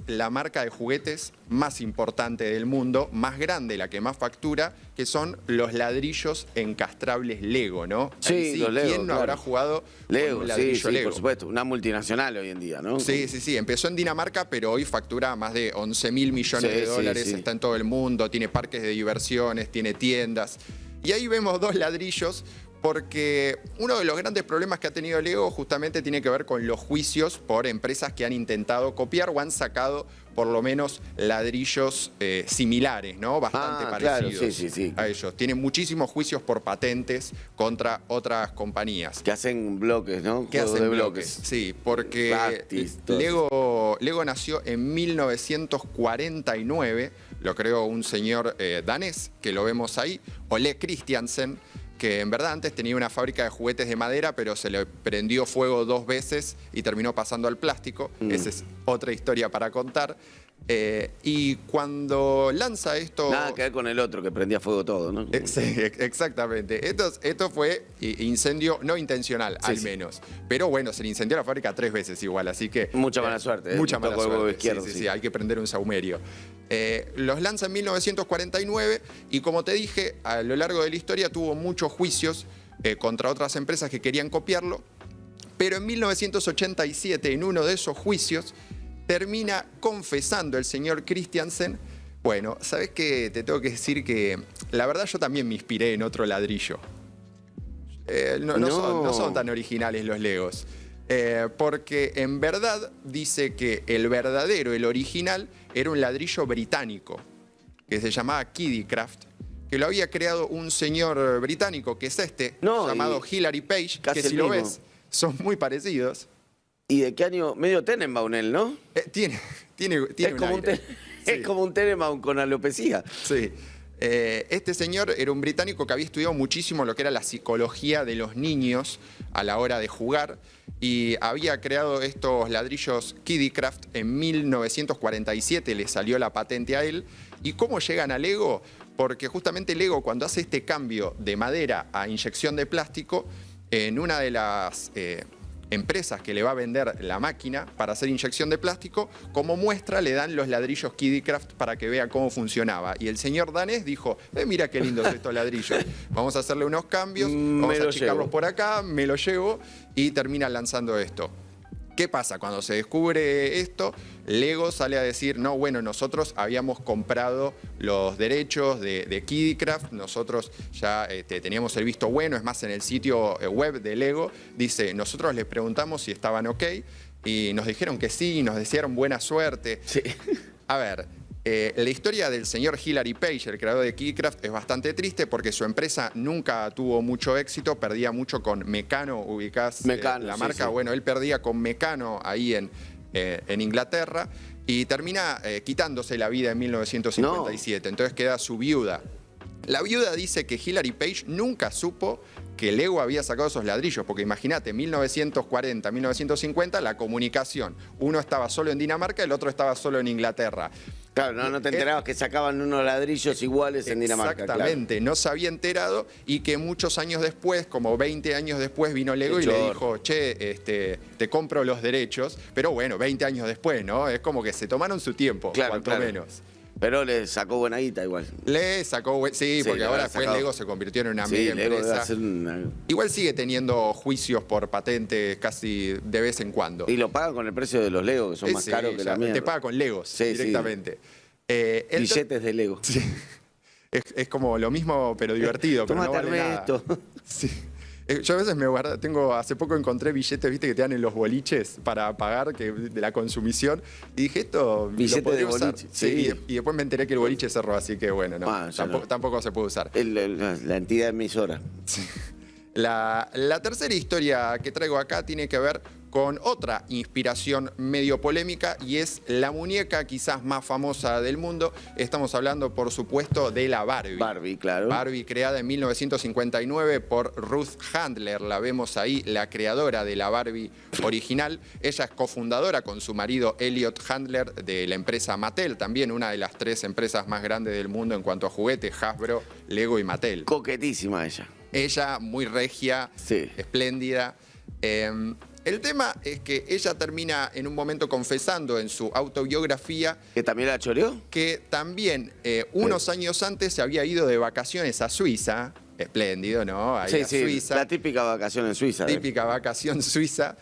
la marca de juguetes más importante del mundo, más grande, la que más factura, que son los ladrillos encastrables Lego, ¿no? Sí, los Lego. ¿Quién no habrá jugado Lego? con un ladrillo Sí, Lego? por supuesto. Una multinacional hoy en día, ¿no? Sí. Empezó en Dinamarca, pero hoy factura más de 11.000 millones de dólares. Sí. Está en todo el mundo, tiene parques de diversiones, tiene tiendas. Y ahí vemos dos ladrillos, porque uno de los grandes problemas que ha tenido Lego justamente tiene que ver con los juicios por empresas que han intentado copiar o han sacado por lo menos ladrillos similares, ¿no? Bastante parecidos claro, sí. a ellos. Tienen muchísimos juicios por patentes contra otras compañías. Que hacen bloques, ¿no? Que Juegos hacen de bloques. Sí, porque Practice, todo Lego nació en 1949, lo creó un señor danés, que lo vemos ahí, Ole Christiansen, que en verdad antes tenía una fábrica de juguetes de madera, pero se le prendió fuego 2 veces y terminó pasando al plástico. Esa es otra historia para contar. Y cuando lanza esto... Nada que ver con el otro, que prendía fuego todo, ¿no? Sí, exactamente. Esto fue incendio no intencional, al menos. Pero bueno, se le incendió la fábrica 3 veces igual, así que... Mucha mala suerte. Mucha mala Tocó el huevo suerte. izquierdo, Sí, hay que prender un saumerio. Los lanza en 1949 y, como te dije, a lo largo de la historia tuvo muchos juicios contra otras empresas que querían copiarlo, pero en 1987, en uno de esos juicios, termina confesando el señor Christiansen. Bueno, ¿sabes qué? Te tengo que decir que la verdad yo también me inspiré en otro ladrillo. No son tan originales los Legos. Porque en verdad dice que el original, era un ladrillo británico que se llamaba Kiddicraft, que lo había creado un señor británico, que es llamado Hilary Page, que si lo ves, son muy parecidos. ¿Y de qué año? Medio Tenenbaum él, ¿no? Tiene Es como un Tenenbaum con alopecia. Sí. Este señor era un británico que había estudiado muchísimo lo que era la psicología de los niños a la hora de jugar y había creado estos ladrillos Kiddicraft en 1947, le salió la patente a él. ¿Y cómo llegan a Lego? Porque justamente Lego, cuando hace este cambio de madera a inyección de plástico, en una de las empresas que le va a vender la máquina para hacer inyección de plástico, como muestra le dan los ladrillos Kiddicraft para que vea cómo funcionaba. Y el señor danés dijo, mira qué lindos estos ladrillos, vamos a hacerle unos cambios, vamos a achicarlos por acá, me lo llevo, y termina lanzando esto. ¿Qué pasa? Cuando se descubre esto, Lego sale a decir, no, bueno, nosotros habíamos comprado los derechos de Kiddicraft, nosotros ya teníamos el visto bueno, es más, en el sitio web de Lego dice, nosotros les preguntamos si estaban ok y nos dijeron que sí, nos desearon buena suerte. Sí. A ver, la historia del señor Hilary Page, el creador de Kiddicraft, es bastante triste porque su empresa nunca tuvo mucho éxito, perdía mucho con Meccano, ubicás la marca. Sí. Bueno, él perdía con Meccano ahí en Inglaterra y termina quitándose la vida en 1957. Entonces queda su viuda. La viuda dice que Hilary Page nunca supo que Lego había sacado esos ladrillos, porque imagínate, 1940, 1950, la comunicación. Uno estaba solo en Dinamarca, el otro estaba solo en Inglaterra. Claro, no te enterabas que sacaban unos ladrillos iguales en Dinamarca. Exactamente, claro. No se había enterado y que muchos años después, como 20 años después, vino Lego y le dijo, che, te compro los derechos. Pero bueno, 20 años después, ¿no? Es como que se tomaron su tiempo, cuanto menos. Pero le sacó buena guita igual. Le sacó, sí, porque ahora después Lego se convirtió en una mega empresa. Igual sigue teniendo juicios por patentes casi de vez en cuando. Y lo pagan con el precio de los Legos, que son más caros que la mierda. Te paga con Legos directamente. Billetes de Lego. Sí. Es como lo mismo, pero divertido. Pero no vale nada. esto. Sí. Yo a veces me guardo, hace poco encontré billetes, viste, que te dan en los boliches para pagar de la consumición. Y dije, esto Billete lo podría de usar. boliche, Sí, sí. y después me enteré que el boliche cerró, así que bueno, no, Ah, ya no. tampoco se puede usar. La entidad emisora. La tercera historia que traigo acá tiene que ver con otra inspiración medio polémica y es la muñeca quizás más famosa del mundo. Estamos hablando, por supuesto, de la Barbie. Barbie, claro. Barbie, creada en 1959 por Ruth Handler. La vemos ahí, la creadora de la Barbie original. Ella es cofundadora con su marido Elliot Handler de la empresa Mattel, también una de las 3 empresas más grandes del mundo en cuanto a juguetes: Hasbro, Lego y Mattel. Coquetísima ella. Ella, muy regia, Sí. espléndida. El tema es que ella termina en un momento confesando en su autobiografía ¿Que también la choreó? que también unos años antes se había ido de vacaciones a Suiza. Espléndido, ¿no? Ahí Sí, a sí, Suiza. la típica vacación en Suiza. Típica vacación suiza.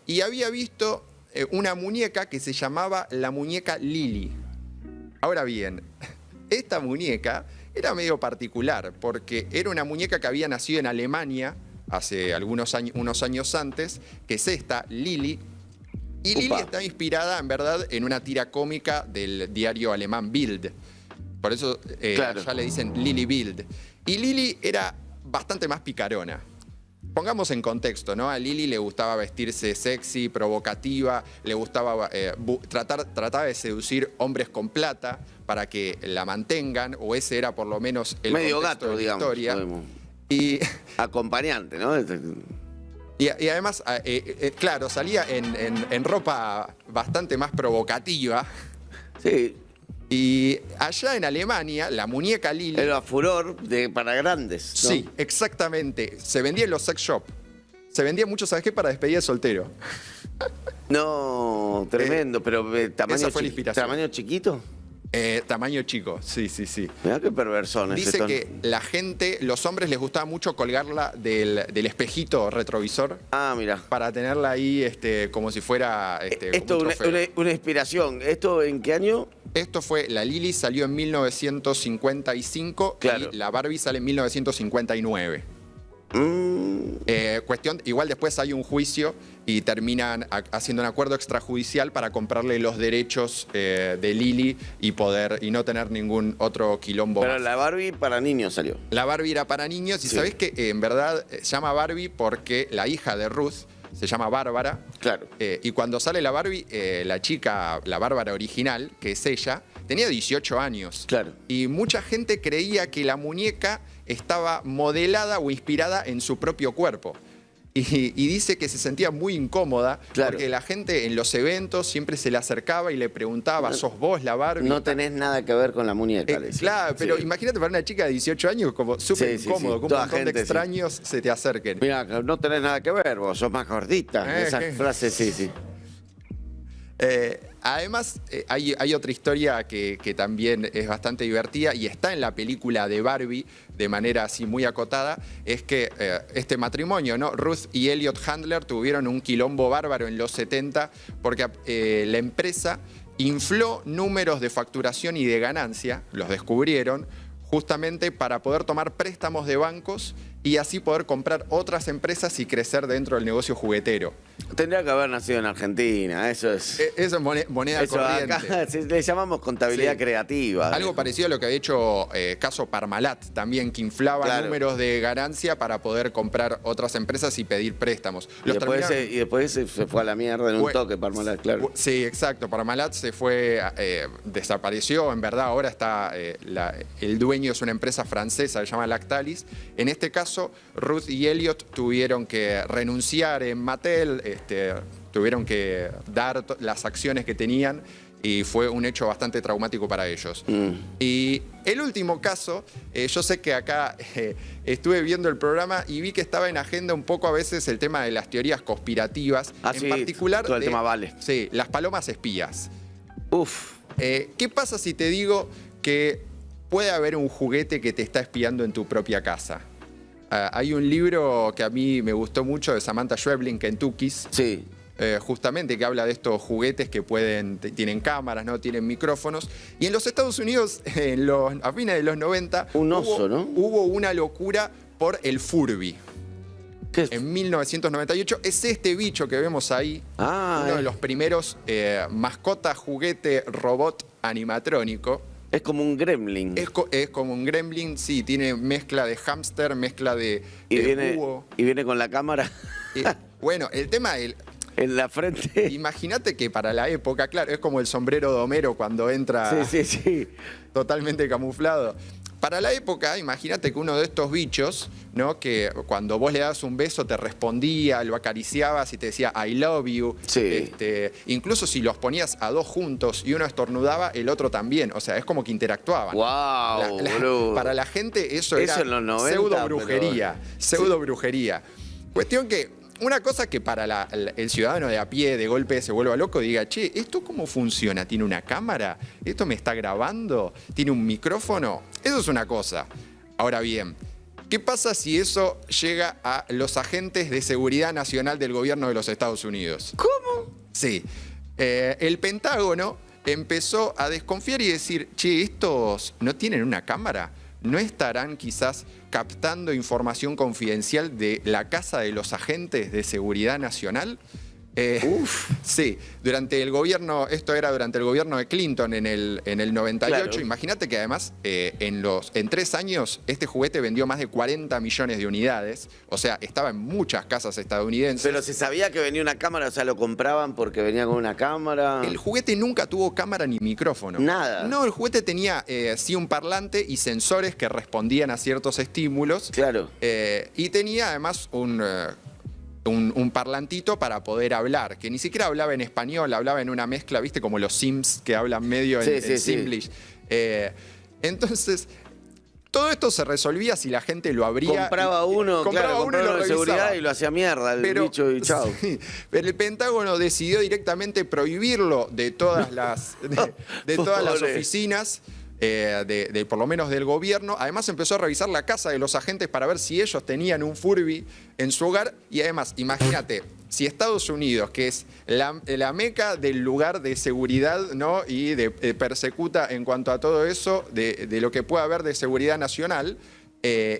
Y había visto una muñeca que se llamaba la muñeca Lily. Ahora bien, esta muñeca era medio particular porque era una muñeca que había nacido en Alemania hace unos años antes, que es esta, Lily. Y Lily Upa. está inspirada, en verdad, en una tira cómica del diario alemán Bild. Por eso Claro. ya le dicen Lily Bild. Y Lily era bastante más picarona. Pongamos en contexto, ¿no? A Lily le gustaba vestirse sexy, provocativa, le gustaba trataba de seducir hombres con plata para que la mantengan, o ese era por lo menos el Medio contexto gato, de la digamos. historia. podemos. Y, Acompañante, ¿no? y además, claro, salía en ropa bastante más provocativa. Sí, Y allá en Alemania, la muñeca Lily... era furor para grandes, ¿no? Sí, exactamente. Se vendía en los sex shop. Se vendía mucho, ¿sabes qué? Para despedida de soltero. No, tremendo, pero tamaño, esa fue la inspiración. tamaño chiquito. Tamaño chico, sí. Mirá qué perversones. Dice estos. que la gente, los hombres les gustaba mucho colgarla del espejito retrovisor Ah, mira. para tenerla ahí como si fuera Esto un es trofeo. una inspiración. ¿Esto en qué año? Esto fue, la Lily salió en 1955 Claro. y la Barbie sale en 1959. Igual después hay un juicio y terminan haciendo un acuerdo extrajudicial para comprarle los derechos de Lily y no tener ningún otro quilombo Pero más. la Barbie para niños salió. La Barbie era para niños y Sí. sabés que en verdad se llama Barbie porque la hija de Ruth se llama Bárbara. Claro. Y cuando sale la Barbie, la chica, la Bárbara original, que es ella, tenía 18 años. Claro. Y mucha gente creía que la muñeca estaba modelada o inspirada en su propio cuerpo. Y dice que se sentía muy incómoda Claro. porque la gente en los eventos siempre se le acercaba y le preguntaba, ¿sos vos la Barbie? No tenés nada que ver con la muñeca. le decía. Claro, pero Sí. imagínate para una chica de 18 años como súper Sí, sí, incómodo, sí. que un Toda montón gente, de sí. extraños se te acerquen. Mira, no tenés nada que ver, vos sos más gordita. Esas ¿qué? frases, sí. Además, hay otra historia que también es bastante divertida y está en la película de Barbie de manera así muy acotada, es que este matrimonio, ¿no? Ruth y Elliot Handler tuvieron un quilombo bárbaro en los 70 porque la empresa infló números de facturación y de ganancia, los descubrieron, justamente para poder tomar préstamos de bancos y así poder comprar otras empresas y crecer dentro del negocio juguetero. Tendría que haber nacido en Argentina, eso es. Eso es moneda Eso corriente. acá le llamamos contabilidad Sí. creativa. Algo parecido a lo que había hecho caso Parmalat también, que inflaba Claro. números de ganancia para poder comprar otras empresas y pedir préstamos. Y después se fue a la mierda en un Fue- toque, Parmalat, claro. Sí, exacto. Parmalat se fue, desapareció. En verdad, ahora está el dueño es una empresa francesa, se llama Lactalis. En este caso, Ruth y Elliot tuvieron que renunciar en Mattel, tuvieron que dar las acciones que tenían y fue un hecho bastante traumático para ellos. Y el último caso, yo sé que acá estuve viendo el programa y vi que estaba en agenda un poco a veces el tema de las teorías conspirativas, Ah, en sí, particular todo el tema Vale. Sí, las palomas espías. Uf. ¿Qué pasa si te digo que puede haber un juguete que te está espiando en tu propia casa? Hay un libro que a mí me gustó mucho de Samantha Schweblin, Kentucky's, Sí. justamente que habla de estos juguetes que tienen cámaras, ¿no? Tienen micrófonos. Y en los Estados Unidos, a fines de los 90, Un oso, ¿no? hubo una locura por el Furby. ¿Qué es? en 1998. Es este bicho que vemos ahí, uno de los primeros mascotas, juguete, robot animatrónico. Es como un gremlin. Es como un gremlin, sí, tiene mezcla de hámster, mezcla de búho. Y viene con la cámara Bueno, el tema del... en la frente. Imagínate que para la época, claro, es como el sombrero de Homero cuando entra Sí. totalmente camuflado. Para la época, imagínate que uno de estos bichos, ¿no? Que cuando vos le dabas un beso te respondía, lo acariciabas y te decía I love you. Sí. Incluso si los ponías a dos juntos y uno estornudaba, el otro también. O sea, es como que interactuaban. ¡Wow! Boludo. Para la gente eso Eso era en los 90, pseudo brujería. pero- Pseudo brujería. Cuestión que una cosa que para el ciudadano de a pie de golpe se vuelva loco, diga, che, ¿esto cómo funciona? ¿Tiene una cámara? ¿Esto me está grabando? ¿Tiene un micrófono? Eso es una cosa. Ahora bien, ¿qué pasa si eso llega a los agentes de seguridad nacional del gobierno de los Estados Unidos? ¿Cómo? Sí. El Pentágono empezó a desconfiar y decir, che, ¿estos no tienen una cámara? ¿No estarán quizás captando información confidencial de la casa de los agentes de seguridad nacional? Sí, durante el gobierno, esto era durante el gobierno de Clinton en el 98. Claro. Imagínate que además en 3 años este juguete vendió más de 40 millones de unidades. O sea, estaba en muchas casas estadounidenses. Pero se sabía que venía una cámara, o sea, lo compraban porque venía con una cámara. El juguete nunca tuvo cámara ni micrófono. Nada. No, el juguete tenía sí un parlante y sensores que respondían a ciertos estímulos. Claro. Y tenía además un parlantito para poder hablar, que ni siquiera hablaba en español, hablaba en una mezcla, ¿viste? Como los Sims que hablan medio en Simlish. Entonces, todo esto se resolvía si la gente lo abría. Compraba uno, compraba uno y lo de revisaba. seguridad y lo hacía mierda el bicho y chao. Sí, pero el Pentágono decidió directamente prohibirlo de todas las, de todas las Pobre. oficinas. Por lo menos del gobierno. Además empezó a revisar la casa de los agentes para ver si ellos tenían un Furby en su hogar. Y además, imagínate, si Estados Unidos, que es la meca del lugar de seguridad, ¿no? Y de persecuta en cuanto a todo eso, de lo que pueda haber de seguridad nacional,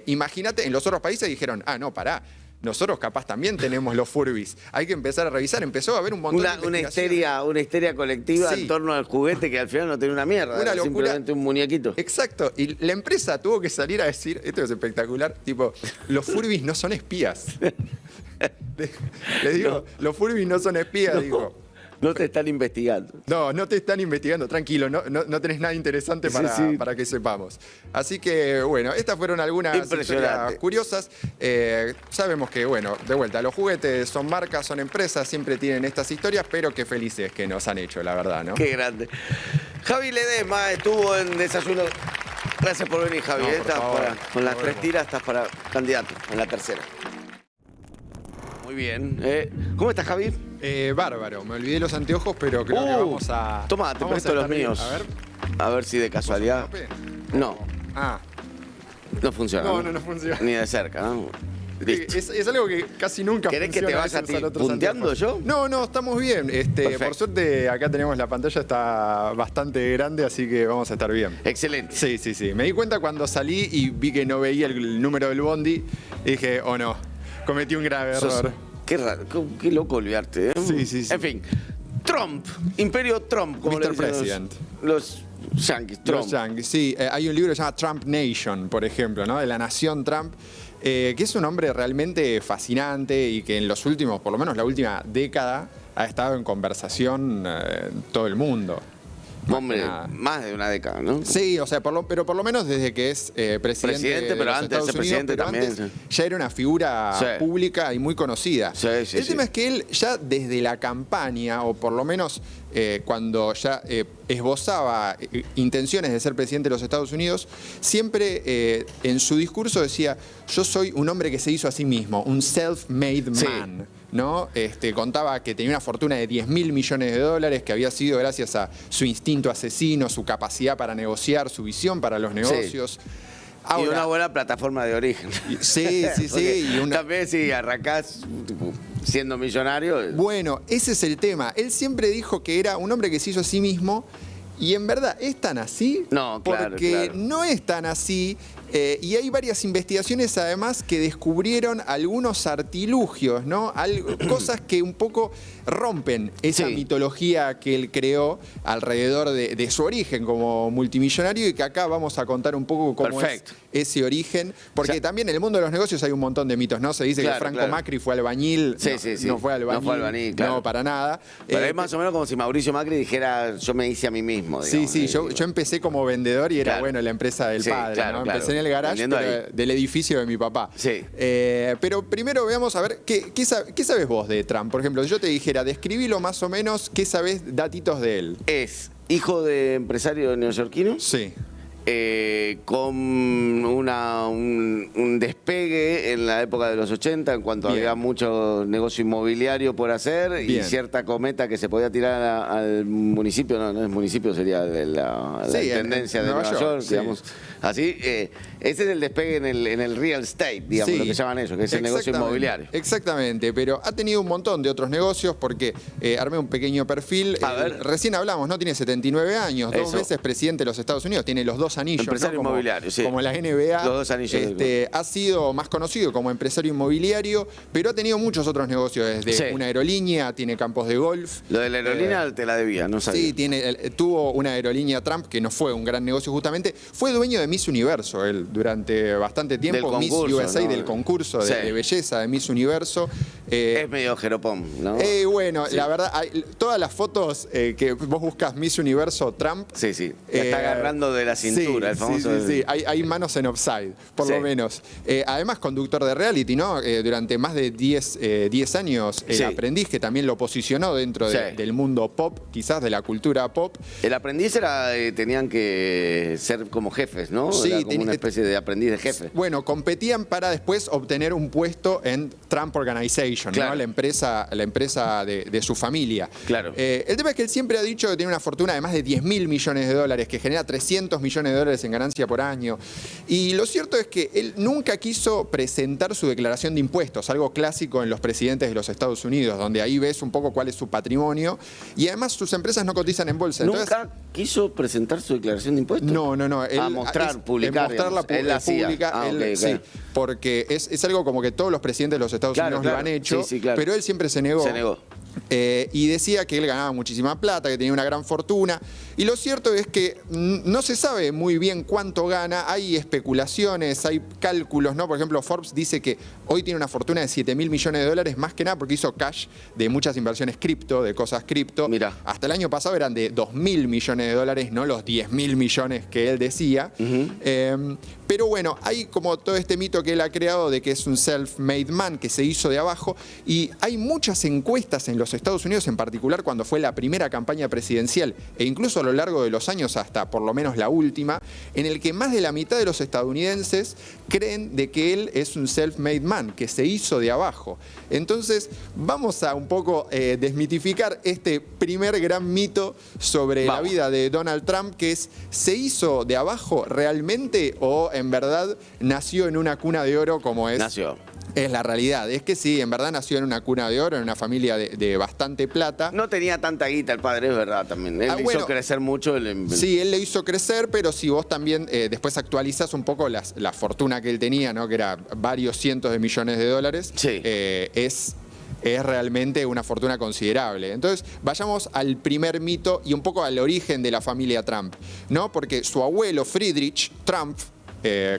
imagínate, en los otros países dijeron, no, pará. Nosotros capaz también tenemos los Furbies. Hay que empezar a revisar. Empezó a haber un montón de una histeria colectiva Sí. en torno al juguete que al final no tenía una mierda. Una era locura. simplemente un muñequito. Exacto. Y la empresa tuvo que salir a decir, esto es espectacular, tipo, los Furbies no son espías. Les digo, los Furbies no son espías, digo. No te están investigando. No te están investigando, tranquilo, no tenés nada interesante para que sepamos. Así que, bueno, estas fueron algunas historias curiosas. Sabemos que, bueno, de vuelta, los juguetes son marcas, son empresas, siempre tienen estas historias, pero qué felices que nos han hecho, la verdad, ¿no? Qué grande. Javi Ledesma estuvo en Desayuno. Gracias por venir, Javi. No, por Estás favor. con las Nos 3 vemos. tiras, estás para candidato en la tercera. Muy bien. ¿Cómo estás, Javi? Bárbaro, me olvidé los anteojos, pero creo que vamos a... Toma, te vamos presto a los estar bien. míos. A ver. A ver si de casualidad. No, Ah, no funciona. no funciona. Ni de cerca, ¿no? Listo. Es algo que casi nunca ¿Querés que funciona. te vaya a veces usar otros punteando anteojos. yo? No, estamos bien. Perfecto. Por suerte acá tenemos la pantalla, está bastante grande, así que vamos a estar bien. Excelente. Sí. Me di cuenta cuando salí y vi que no veía el número del bondi. Y dije, oh no, cometí un grave error. Qué raro, qué loco olvidarte, ¿eh? Sí. En fin, Trump, Imperio Trump, como le Mr. dicen President. los yankees, Trump. Los Yankees, sí. Hay un libro que se llama Trump Nation, por ejemplo, ¿no? De la nación Trump, que es un hombre realmente fascinante y que en los últimos, por lo menos la última década, ha estado en conversación en todo el mundo. Hombre, más de una década, ¿no? Sí, o sea, pero por lo menos desde que es presidente de pero los antes de Estados ser Unidos, presidente pero también, antes sí. ya era una figura Sí. pública y muy conocida. Sí, El tema es que él ya desde la campaña, o por lo menos cuando ya esbozaba intenciones de ser presidente de los Estados Unidos, siempre en su discurso decía, yo soy un hombre que se hizo a sí mismo, un self-made Sí. man. ¿No? Contaba que tenía una fortuna de $10.000 millones, que había sido gracias a su instinto asesino, su capacidad para negociar, su visión para los negocios. Y una buena plataforma de origen. Sí. Porque también si arrancás tipo, siendo millonario. Bueno, ese es el tema. Él siempre dijo que era un hombre que se hizo a sí mismo. Y en verdad, ¿es tan así? No, claro, Porque claro. no es tan así. Y hay varias investigaciones además que descubrieron algunos artilugios, ¿no? Cosas que un poco rompen esa mitología que él creó alrededor de su origen como multimillonario y que acá vamos a contar un poco cómo es ese origen. Porque también en el mundo de los negocios hay un montón de mitos, ¿no? Se dice que Franco Macri fue albañil. No fue albañil. No fue albañil, claro. No, para nada. Pero es más o menos como si Mauricio Macri dijera, yo me hice a mí mismo. Digamos, yo empecé como vendedor y era, la empresa del padre, ¿no? Empecé en el garage del edificio de mi papá. Pero primero veamos a ver, ¿qué sabes vos de Trump? Por ejemplo, si yo te dijera, describilo más o menos, ¿qué sabés datitos de él? Es hijo de empresario neoyorquino. Sí. Con un despegue en la época de los 80 en cuanto había mucho negocio inmobiliario por hacer y cierta cometa que se podía tirar al municipio, no es municipio, sería la intendencia de Nueva York, digamos. Así, ese es el despegue en el real estate, digamos, lo que llaman ellos, que es el negocio inmobiliario. Exactamente, pero ha tenido un montón de otros negocios porque armé un pequeño perfil. Recién hablamos, ¿no? Tiene 79 años, 2 veces presidente de los Estados Unidos, tiene los 2 anillos, empresario inmobiliario, como la NBA. Los 2 anillos. Ha sido más conocido como empresario inmobiliario, pero ha tenido muchos otros negocios, desde una aerolínea, tiene campos de golf. Lo de la aerolínea te la debía, no sabía. Sí, tuvo una aerolínea Trump que no fue un gran negocio justamente. Fue dueño de Miss Universo él durante bastante tiempo. Miss USA, del concurso de belleza de Miss Universo. Es medio jeropón, ¿no? Bueno, la verdad, todas las fotos que vos buscas Miss Universo Trump. Sí. Está agarrando de la cintura, el famoso. Sí. Hay manos en offside, por lo menos. Además, conductor de reality, ¿no? Durante más de 10 años, El Aprendiz, que también lo posicionó dentro del mundo pop, quizás de la cultura pop. El Aprendiz tenían que ser como jefes, ¿no? Sí, era como una especie de aprendiz de jefe. Bueno, competían para después obtener un puesto en Trump Organization, ¿no? La empresa de su familia. Claro. El tema es que él siempre ha dicho que tiene una fortuna de más de 10.000 millones de dólares, que genera 300 millones de dólares en ganancia por año. Y lo cierto es que él nunca quiso presentar su declaración de impuestos, algo clásico en los presidentes de los Estados Unidos, donde ahí ves un poco cuál es su patrimonio. Y además sus empresas no cotizan en bolsa. ¿Nunca quiso presentar su declaración de impuestos? No. Publicar. Mostrarla pública. Sí, porque es algo como que todos los presidentes de los Estados Unidos lo han hecho, pero él siempre se negó. Y decía que él ganaba muchísima plata, que tenía una gran fortuna. Y lo cierto es que no se sabe muy bien cuánto gana. Hay especulaciones, hay cálculos, ¿no? Por ejemplo, Forbes dice que hoy tiene una fortuna de 7.000 millones de dólares, más que nada porque hizo cash de muchas inversiones cripto, de cosas cripto. Mirá. Hasta el año pasado eran de 2.000 millones de dólares, no los 10.000 millones que él decía. Pero bueno, hay como todo este mito que él ha creado de que es un self-made man, que se hizo de abajo. Y hay muchas encuestas en los Estados Unidos, en particular cuando fue la primera campaña presidencial, e incluso a lo largo de los años hasta por lo menos la última, en el que más de la mitad de los estadounidenses creen de que él es un self-made man, que se hizo de abajo. Entonces, vamos a un poco desmitificar este primer gran mito sobre la vida de Donald Trump, que es, ¿se hizo de abajo realmente o en verdad nació en una cuna de oro como es? Nació. Es la realidad. Es que sí, en verdad nació en una cuna de oro, en una familia de bastante plata. No tenía tanta guita el padre, es verdad también. Él hizo crecer mucho. Sí, él le hizo crecer, pero si vos también después actualizás un poco la fortuna que él tenía, ¿no? Que era varios cientos de millones de dólares, es realmente una fortuna considerable. Entonces, vayamos al primer mito y un poco al origen de la familia Trump, ¿no? Porque su abuelo Friedrich Trump,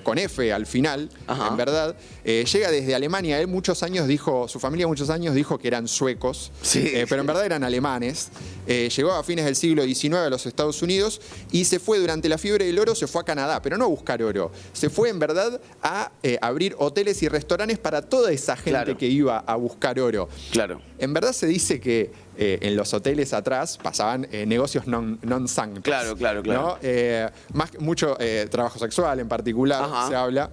con F al final, en verdad, llega desde Alemania. Él su familia muchos años dijo que eran suecos, pero en verdad eran alemanes. Llegó a fines del siglo XIX a los Estados Unidos y se fue durante la fiebre del oro, se fue a Canadá, pero no a buscar oro. Se fue en verdad a abrir hoteles y restaurantes para toda esa gente que iba a buscar oro. Claro. En verdad se dice que en los hoteles atrás pasaban negocios non-sanctos. Claro. ¿no? Mucho trabajo sexual en particular se habla.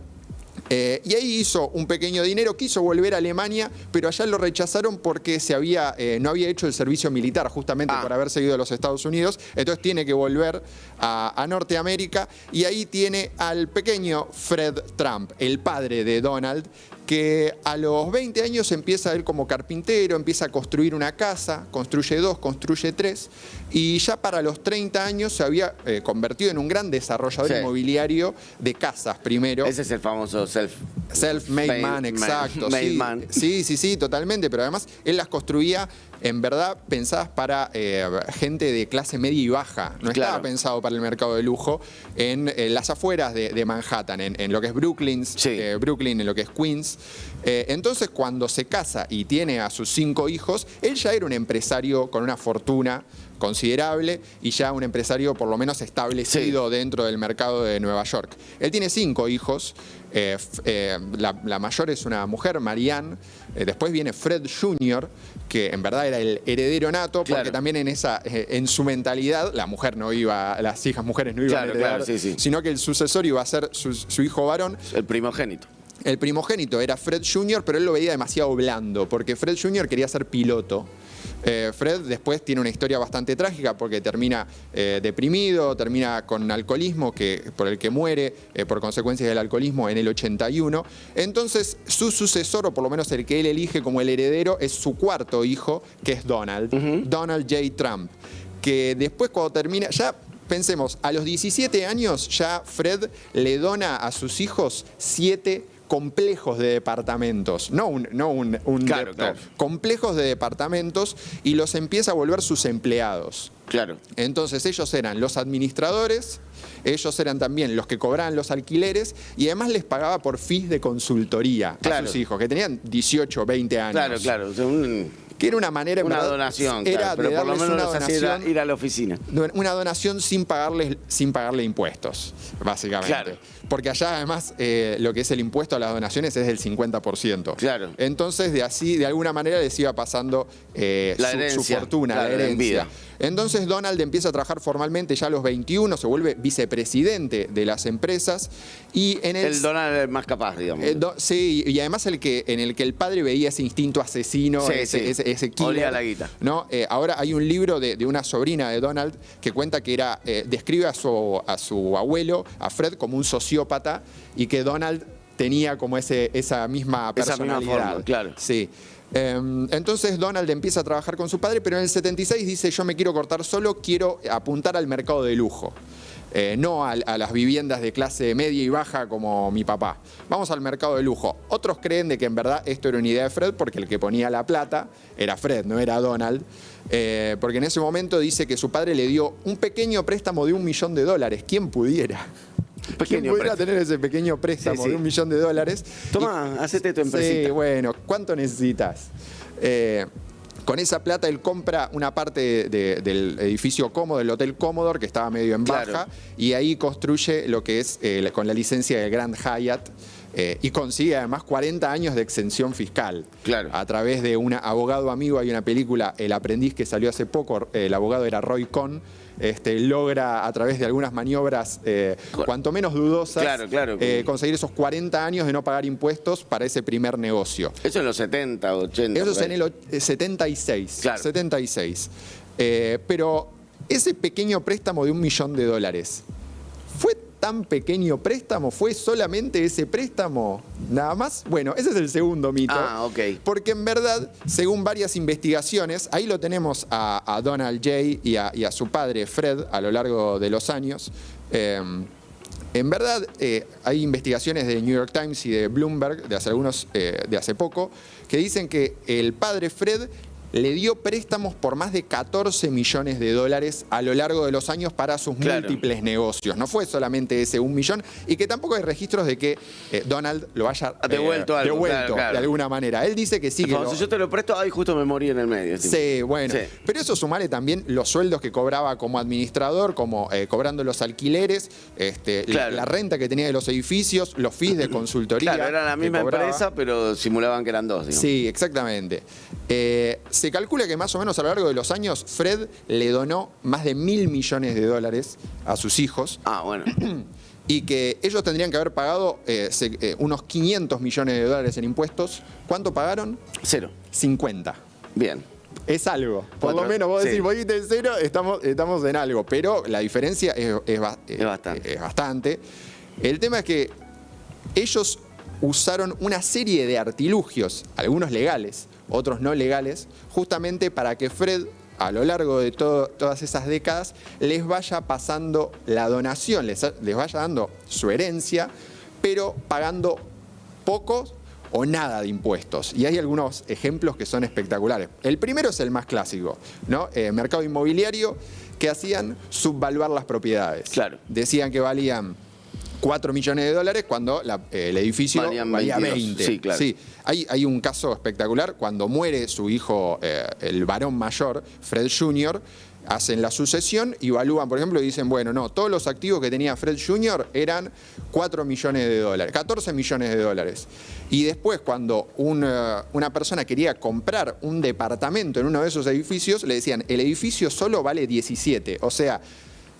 Y ahí hizo un pequeño dinero, quiso volver a Alemania, pero allá lo rechazaron porque no había hecho el servicio militar, justamente por haber seguido a los Estados Unidos. Entonces tiene que volver a Norteamérica y ahí tiene al pequeño Fred Trump, el padre de Donald, que a los 20 años empieza él como carpintero, empieza a construir una casa, construye 2, construye 3, y ya para los 30 años se había convertido en un gran desarrollador inmobiliario de casas primero. Ese es el famoso Self-made man, exacto. Made Sí, man. sí, totalmente, pero además él las construía en verdad pensadas para gente de clase media y baja. No estaba pensado para el mercado de lujo en las afueras de Manhattan, en lo que es Brooklyn, en lo que es Queens. Entonces, cuando se casa y tiene a sus 5 hijos, él ya era un empresario con una fortuna considerable y ya un empresario por lo menos establecido dentro del mercado de Nueva York. Él tiene 5 hijos. La mayor es una mujer, Marianne. Después viene Fred Jr., que en verdad era el heredero nato, porque también en su mentalidad las hijas mujeres no iban a heredar, sino que el sucesor iba a ser su hijo varón. El primogénito. El primogénito era Fred Jr., pero él lo veía demasiado blando, porque Fred Jr. quería ser piloto. Fred después tiene una historia bastante trágica porque termina deprimido, termina con alcoholismo por el que muere por consecuencias del alcoholismo en el 81. Entonces su sucesor, o por lo menos el que él elige como el heredero, es su 4º hijo, que es Donald, Donald J. Trump, que después cuando termina, ya pensemos, a los 17 años ya Fred le dona a sus hijos 7 complejos de departamentos, no un depto, complejos de departamentos, y los empieza a volver sus empleados. Claro. Entonces ellos eran los administradores, ellos eran también los que cobraban los alquileres y además les pagaba por fees de consultoría a sus hijos, que tenían 18, 20 años. Claro. O sea, que era una manera, una donación, era pero de por lo darles menos una los hacía donación, ir a la oficina. una donación sin pagarle impuestos, básicamente. Claro. Porque allá además lo que es el impuesto a las donaciones es del 50%. Claro. Entonces de alguna manera les iba pasando su fortuna, la herencia. Entonces Donald empieza a trabajar formalmente ya a los 21, se vuelve vicepresidente de las empresas. Y el Donald es el más capaz, digamos. Sí, y además en el que el padre veía ese instinto asesino, ese killer. Olía la guita. ¿No? Ahora hay un libro de una sobrina de Donald que cuenta que describe a su abuelo, a Fred, como un sociópata, y que Donald tenía como esa misma personalidad. Esa misma forma, claro. Sí. Entonces Donald empieza a trabajar con su padre, pero en el 76 dice: yo me quiero cortar solo, quiero apuntar al mercado de lujo. No a las viviendas de clase media y baja como mi papá. Vamos al mercado de lujo. Otros creen de que en verdad esto era una idea de Fred, porque el que ponía la plata era Fred, no era Donald. Porque en ese momento dice que su padre le dio un pequeño préstamo de $1 millón. ¿Quién pudiera? ¿Quién pudiera tener ese pequeño préstamo de $1 millón? Toma, hacete tu empresita. Sí, bueno, ¿cuánto necesitas? Con esa plata él compra una parte del edificio Commodore, del Hotel Commodore, que estaba medio en baja, y ahí construye lo que es con la licencia del Grand Hyatt. Y consigue además 40 años de exención fiscal. Claro. A través de un abogado amigo. Hay una película, El aprendiz, que salió hace poco. El abogado era Roy Cohn. Logra a través de algunas maniobras cuanto menos dudosas conseguir esos 40 años de no pagar impuestos para ese primer negocio. Eso en los 70, 80. Eso es en el 76. Claro. 76. Pero ese pequeño préstamo de $1 millón, ¿fue tan pequeño préstamo? ¿Fue solamente ese préstamo? ¿Nada más? Bueno, ese es el segundo mito. Porque en verdad, según varias investigaciones, ahí lo tenemos a Donald J. y a su padre Fred a lo largo de los años. En verdad, hay investigaciones de New York Times y de Bloomberg de hace poco, que dicen que el padre Fred le dio préstamos por más de $14 millones a lo largo de los años para sus múltiples negocios. No fue solamente ese $1 millón, y que tampoco hay registros de que Donald lo haya devuelto de alguna manera. Él dice que sí. Si yo te lo presto, justo me morí en el medio. Sí, bueno. Sí. Pero eso sumale también los sueldos que cobraba como administrador, como cobrando los alquileres, la renta que tenía de los edificios, los fees de consultoría. Claro, era la misma empresa, pero simulaban que eran dos, digamos. Sí, exactamente. Se calcula que más o menos a lo largo de los años Fred le donó más de $1.000 millones a sus hijos. Bueno. Y que ellos tendrían que haber pagado unos $500 millones en impuestos. ¿Cuánto pagaron? 0. 50. Bien. Es algo. Por lo menos vos decís, vos en 0, estamos en algo. Pero la diferencia es bastante. El tema es que ellos usaron una serie de artilugios, algunos legales, otros no legales, justamente para que Fred, a lo largo de todas esas décadas, les vaya pasando la donación, les vaya dando su herencia, pero pagando pocos o nada de impuestos. Y hay algunos ejemplos que son espectaculares. El primero es el más clásico, ¿no? Mercado inmobiliario, que hacían subvaluar las propiedades. Claro. Decían que valían 4 millones de dólares cuando el edificio valía 20. Sí, claro. Sí. Hay un caso espectacular. Cuando muere su hijo, el varón mayor, Fred Jr., hacen la sucesión y evalúan, por ejemplo, y dicen, bueno, no, todos los activos que tenía Fred Jr. eran 4 millones de dólares, 14 millones de dólares. Y después, cuando una persona quería comprar un departamento en uno de esos edificios, le decían, el edificio solo vale 17. O sea,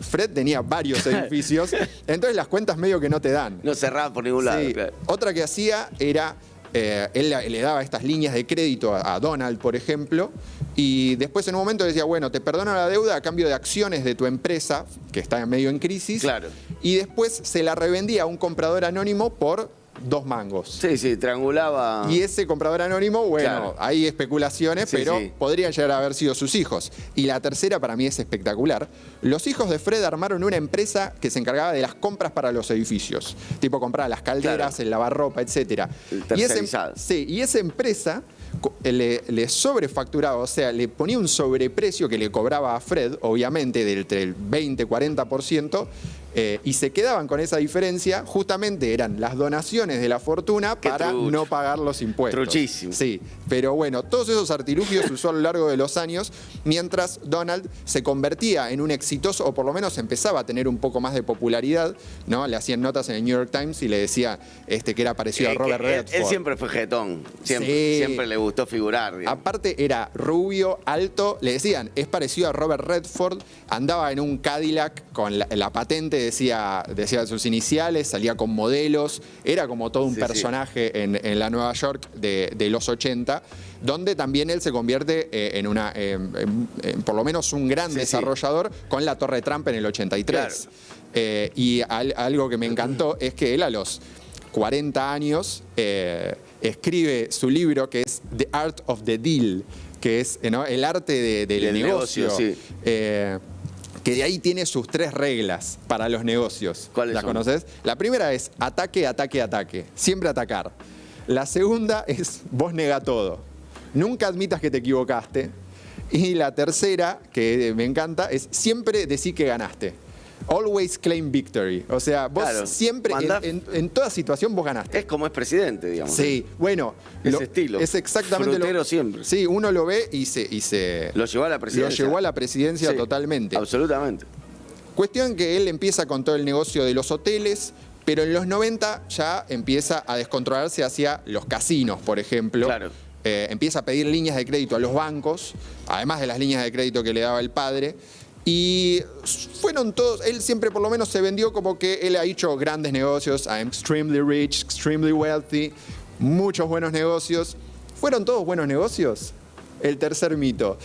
Fred tenía varios edificios, entonces las cuentas medio que no te dan. No cerraba por ningún lado. Sí. Claro. Otra que hacía era, él le daba estas líneas de crédito a Donald, por ejemplo, y después en un momento decía, bueno, te perdono la deuda a cambio de acciones de tu empresa, que está medio en crisis, Claro. y después se la revendía a un comprador anónimo por 2 mangos. Sí, sí, triangulaba. Y ese comprador anónimo, bueno, Claro. hay especulaciones, Sí, pero sí. podrían llegar a haber sido sus hijos. Y la tercera para mí es espectacular. Los hijos de Fred armaron una empresa que se encargaba de las compras para los edificios. Tipo comprar las calderas, Claro. el lavarropa, etc. Tercerizado. Y esa empresa le sobrefacturaba, o sea, le ponía un sobreprecio que le cobraba a Fred, obviamente, del 20-40%, y se quedaban con esa diferencia, justamente eran las donaciones de la fortuna Qué para trucho. no pagar los impuestos. Truchísimo. Sí, pero bueno, todos esos artilugios usó a lo largo de los años, mientras Donald se convertía en un exitoso, o por lo menos empezaba a tener un poco más de popularidad, ¿no? Le hacían notas en el New York Times y le decía que era parecido a Robert Redford. Él siempre fue jetón. Siempre, Sí. siempre le gustó figurar. Digamos. Aparte era rubio, alto, le decían, es parecido a Robert Redford, andaba en un Cadillac con la patente, decía sus iniciales, salía con modelos, era como todo un Sí, personaje en la Nueva York de los 80, donde también él se convierte en por lo menos un gran Sí, sí. desarrollador con la Torre Trump en el 83. Y algo que me encantó es que él a los 40 años escribe su libro que es The Art of the Deal, que es, ¿no?, el arte del negocio. Sí. Que de ahí tiene sus 3 reglas para los negocios. ¿Cuáles ¿Las son? conoces? La primera es ataque, ataque, ataque. Siempre atacar. La segunda es vos nega todo. Nunca admitas que te equivocaste. Y la tercera, que me encanta, es siempre decir que ganaste. Always claim victory. O sea, vos Claro. siempre, Mandá- en toda situación, vos ganaste. Es como es presidente, digamos. Sí, bueno. Ese estilo. Es exactamente Frutero siempre. Sí, uno lo ve y se Lo llevó a la presidencia. Lo llevó a la presidencia Sí, totalmente. Absolutamente. Cuestión que él empieza con todo el negocio de los hoteles, pero en los 90 ya empieza a descontrolarse hacia los casinos, por ejemplo. Claro. Empieza a pedir líneas de crédito a los bancos, además de las líneas de crédito que le daba el padre. Y fueron todos, él siempre por lo menos se vendió como que él ha hecho grandes negocios, I'm extremely rich, extremely wealthy, muchos buenos negocios. ¿Fueron todos buenos negocios? El tercer mito.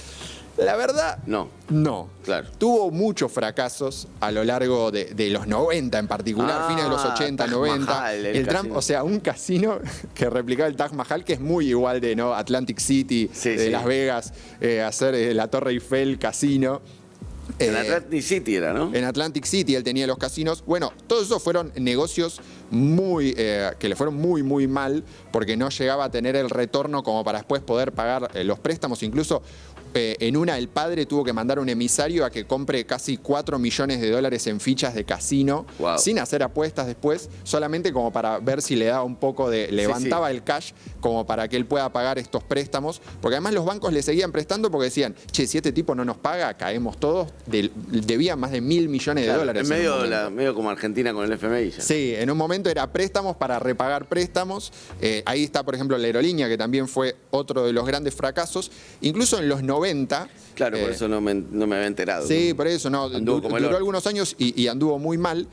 La verdad, No. no. Claro. Tuvo muchos fracasos a lo largo de los 90 en particular, fines de los 80, Taj 90. Mahal, el el Trump, casino. o sea, un casino que replicaba el Taj Mahal, que es muy igual de, ¿no?, Atlantic City, Sí, de sí. Las Vegas, hacer la Torre Eiffel, casino. En Eh, Atlantic City era, ¿no? en Atlantic City él tenía los casinos. Bueno, todos esos fueron negocios que le fueron muy, muy mal porque no llegaba a tener el retorno como para después poder pagar los préstamos. Incluso en una el padre tuvo que mandar un emisario a que compre casi 4 millones de dólares en fichas de casino, Wow. sin hacer apuestas después, solamente como para ver si le daba un poco de... levantaba el cash como para que él pueda pagar estos préstamos, porque además los bancos le seguían prestando porque decían, che, si este tipo no nos paga, caemos todos. Debía más de 1.000 millones de Claro, dólares. en un medio, momento. medio como Argentina con el FMI. Ya. Sí, en un momento era préstamos para repagar préstamos. Ahí está, por ejemplo, la aerolínea, que también fue otro de los grandes fracasos. Incluso en los 90... Claro, por eso no me había enterado. Sí, por eso, no. Anduvo como el Duró orto. algunos años y anduvo muy mal.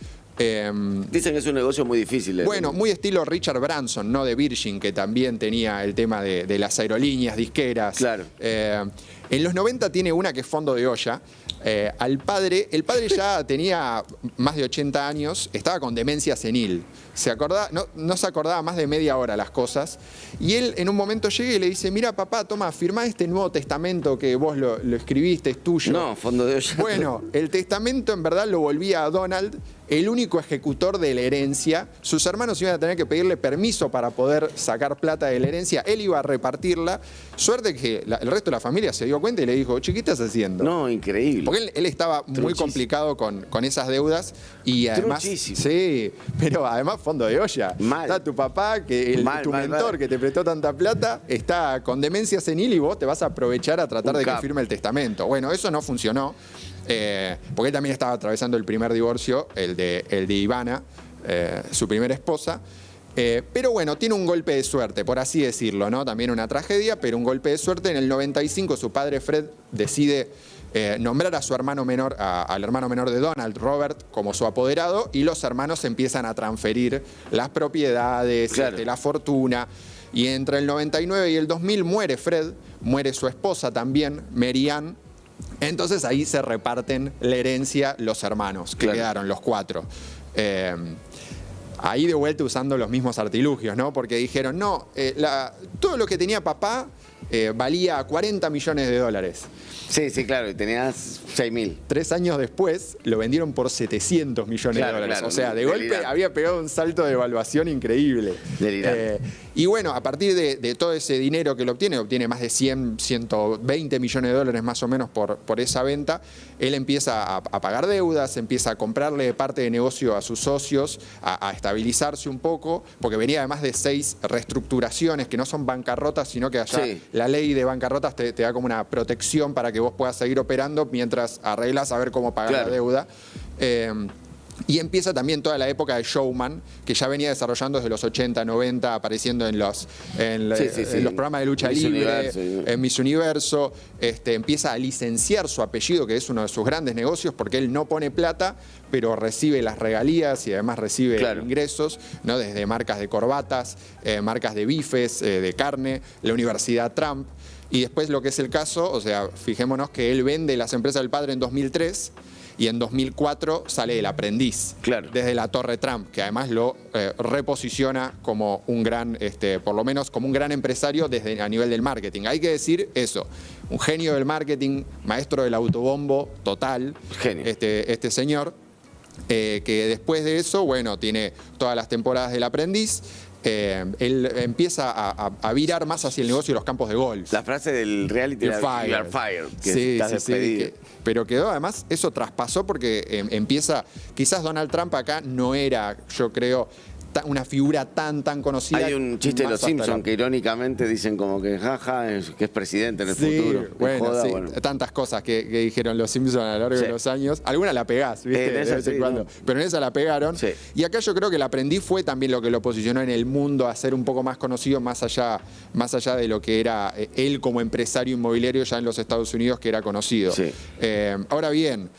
Dicen que es un negocio muy difícil. Bueno, muy estilo Richard Branson, ¿no? De Virgin, que también tenía el tema de las aerolíneas, disqueras. Claro. En los 90 tiene una que es fondo de olla. El padre ya tenía más de 80 años, estaba con demencia senil. No se acordaba más de media hora las cosas. Y él en un momento llega y le dice, mira papá, toma, firmá este Nuevo Testamento que vos lo escribiste, es tuyo. No, fondo de olla. Bueno, el testamento en verdad lo volvía a Donald, el único ejecutor de la herencia. Sus hermanos iban a tener que pedirle permiso para poder sacar plata de la herencia. Él iba a repartirla. Suerte que el resto de la familia se dio cuenta y le dijo, che, ¿qué estás haciendo? No, increíble. Porque él estaba muy complicado con esas deudas y además... Truchísimo. Sí, pero además fondo de olla. Mal. Está tu papá, tu mentor que te prestó tanta plata, está con demencia senil y vos te vas a aprovechar a tratar de que firme el testamento. Bueno, eso no funcionó. Porque él también estaba atravesando el primer divorcio, el de Ivana, su primera esposa. Pero bueno, tiene un golpe de suerte, por así decirlo, ¿no? También una tragedia, pero un golpe de suerte. En el 95 su padre Fred decide nombrar a su hermano menor, al hermano menor de Donald, Robert, como su apoderado, y los hermanos empiezan a transferir las propiedades, la fortuna. Y entre el 99 y el 2000 muere Fred, muere su esposa también, Mary Ann. Entonces ahí se reparten la herencia los hermanos, que quedaron los 4. Ahí de vuelta usando los mismos artilugios, ¿no? Porque dijeron, no, todo lo que tenía papá valía $40 millones. Sí, claro, y tenías 6.000. 3 años después lo vendieron por $700 millones. Claro, o sea, de golpe había pegado un salto de evaluación increíble. Y bueno, a partir de todo ese dinero que lo obtiene más de 120 millones de dólares más o menos por esa venta, él empieza a pagar deudas, empieza a comprarle parte de negocio a sus socios, a estabilizarse un poco, porque venía además de 6 reestructuraciones que no son bancarrotas, sino que allá la ley de bancarrotas te da como una protección para que vos puedas seguir operando mientras arreglas a ver cómo pagar la deuda. Y empieza también toda la época de Showman, que ya venía desarrollando desde los 80, 90, apareciendo en los programas de lucha libre, en Miss Universo. Empieza a licenciar su apellido, que es uno de sus grandes negocios, porque él no pone plata, pero recibe las regalías y además recibe ingresos, ¿no? Desde marcas de corbatas, marcas de bifes, de carne, la Universidad Trump. Y después lo que es el caso, o sea, fijémonos que él vende las empresas del padre en 2003 y en 2004 sale El Aprendiz, desde la Torre Trump, que además lo reposiciona como un gran, por lo menos como un gran empresario a nivel del marketing. Hay que decir eso, un genio del marketing, maestro del autobombo total, genio. Este señor, que después de eso, bueno, tiene todas las temporadas del Aprendiz. Él empieza a virar más hacia el negocio de los campos de golf. La frase del reality You're fired. You are fired, que estás despedido. Pero quedó además, eso traspasó porque empieza, quizás Donald Trump acá no era, yo creo, una figura tan conocida. Hay un chiste de los Simpsons que irónicamente dicen como que que es presidente en el futuro. Bueno, tantas cosas que dijeron los Simpsons a lo largo de los años. Alguna la pegás, ¿viste? De vez en cuando. Pero en esa la pegaron. Y acá yo creo que El Aprendiz fue también lo que lo posicionó en el mundo a ser un poco más conocido, más allá de lo que era él como empresario inmobiliario ya en los Estados Unidos, que era conocido. Ahora bien,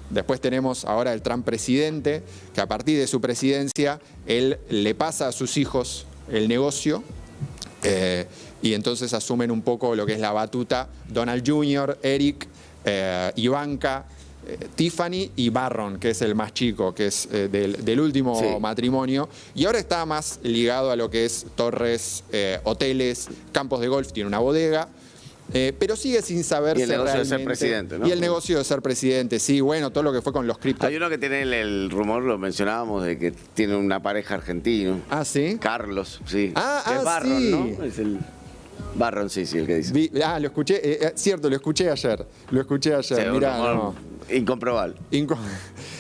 después tenemos ahora el Trump presidente, que a partir de su presidencia, él le pasa a sus hijos el negocio y entonces asumen un poco lo que es la batuta Donald Jr., Eric, Ivanka, Tiffany y Barron, que es el más chico, que es del último matrimonio. Y ahora está más ligado a lo que es torres, hoteles, campos de golf, tiene una bodega. Pero sigue sin saberse. Y el negocio realmente. De ser presidente, ¿no? Y el negocio de ser presidente, sí, bueno, todo lo que fue con los criptos. Hay uno que tiene el rumor, lo mencionábamos, de que tiene una pareja argentina. Ah, ¿sí? Carlos, sí. Es Barron, sí. ¿no? Es el Barron, sí, el que dice. Lo escuché, cierto, lo escuché ayer. Sí, mirá, no. Incomprobable.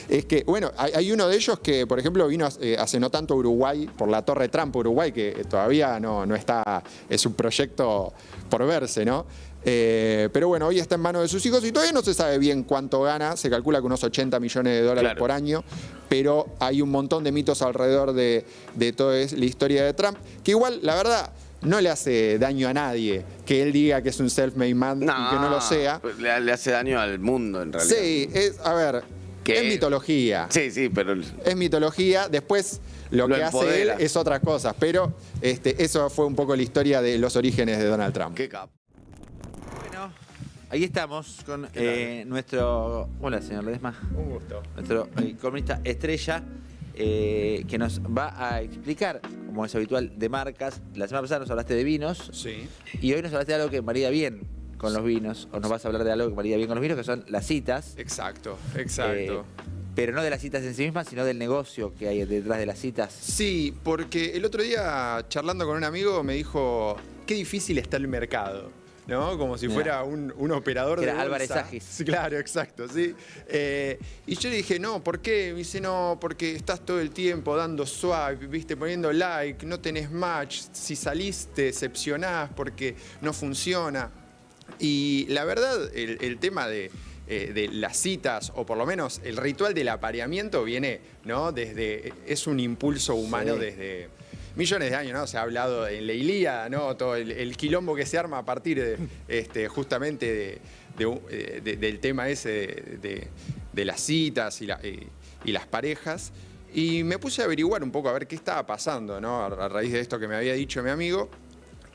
Es que, bueno, hay uno de ellos que, por ejemplo, vino hace no tanto a Uruguay, por la Torre Trump Uruguay, que todavía no está, es un proyecto por verse, ¿no? Pero bueno, hoy está en manos de sus hijos y todavía no se sabe bien cuánto gana, se calcula que unos $80 millones por año, pero hay un montón de mitos alrededor de toda la historia de Trump, que igual, la verdad, no le hace daño a nadie que él diga que es un self-made man y que no lo sea. Le hace daño al mundo, en realidad. Sí, a ver, Que- Es mitología. Sí, sí, pero... Es mitología. Después lo que hace él empodera. es otras cosas. Pero eso fue un poco la historia de los orígenes de Donald Trump. Qué capo. Bueno, ahí estamos con nuestro... Hola, señor Ledesma. Un gusto. Nuestro columnista estrella, que nos va a explicar, como es habitual, de marcas. La semana pasada nos hablaste de vinos Sí. y hoy nos hablaste de algo que marida bien con los vinos, o nos vas a hablar de algo que marida bien con los vinos, que son las citas. Exacto, Pero no de las citas en sí mismas, sino del negocio que hay detrás de las citas. Sí, porque el otro día charlando con un amigo me dijo, qué difícil está el mercado, ¿no? Como si Mirá. fuera un operador de Era bolsa. Álvarez Agis. Sí, claro, exacto, sí. Y yo le dije, no, ¿por qué? Me dice, no, porque estás todo el tiempo dando swipe, viste, poniendo like, no tenés match, si salís te decepcionás porque no funciona. Y la verdad, el tema de las citas, o por lo menos el ritual del apareamiento viene, ¿no? Es un impulso humano Sí. desde millones de años, ¿no? Se ha hablado en la Ilíada, ¿no? Todo el quilombo que se arma a partir justamente del tema ese de las citas y las parejas. Y me puse a averiguar un poco a ver qué estaba pasando, ¿no? A raíz de esto que me había dicho mi amigo.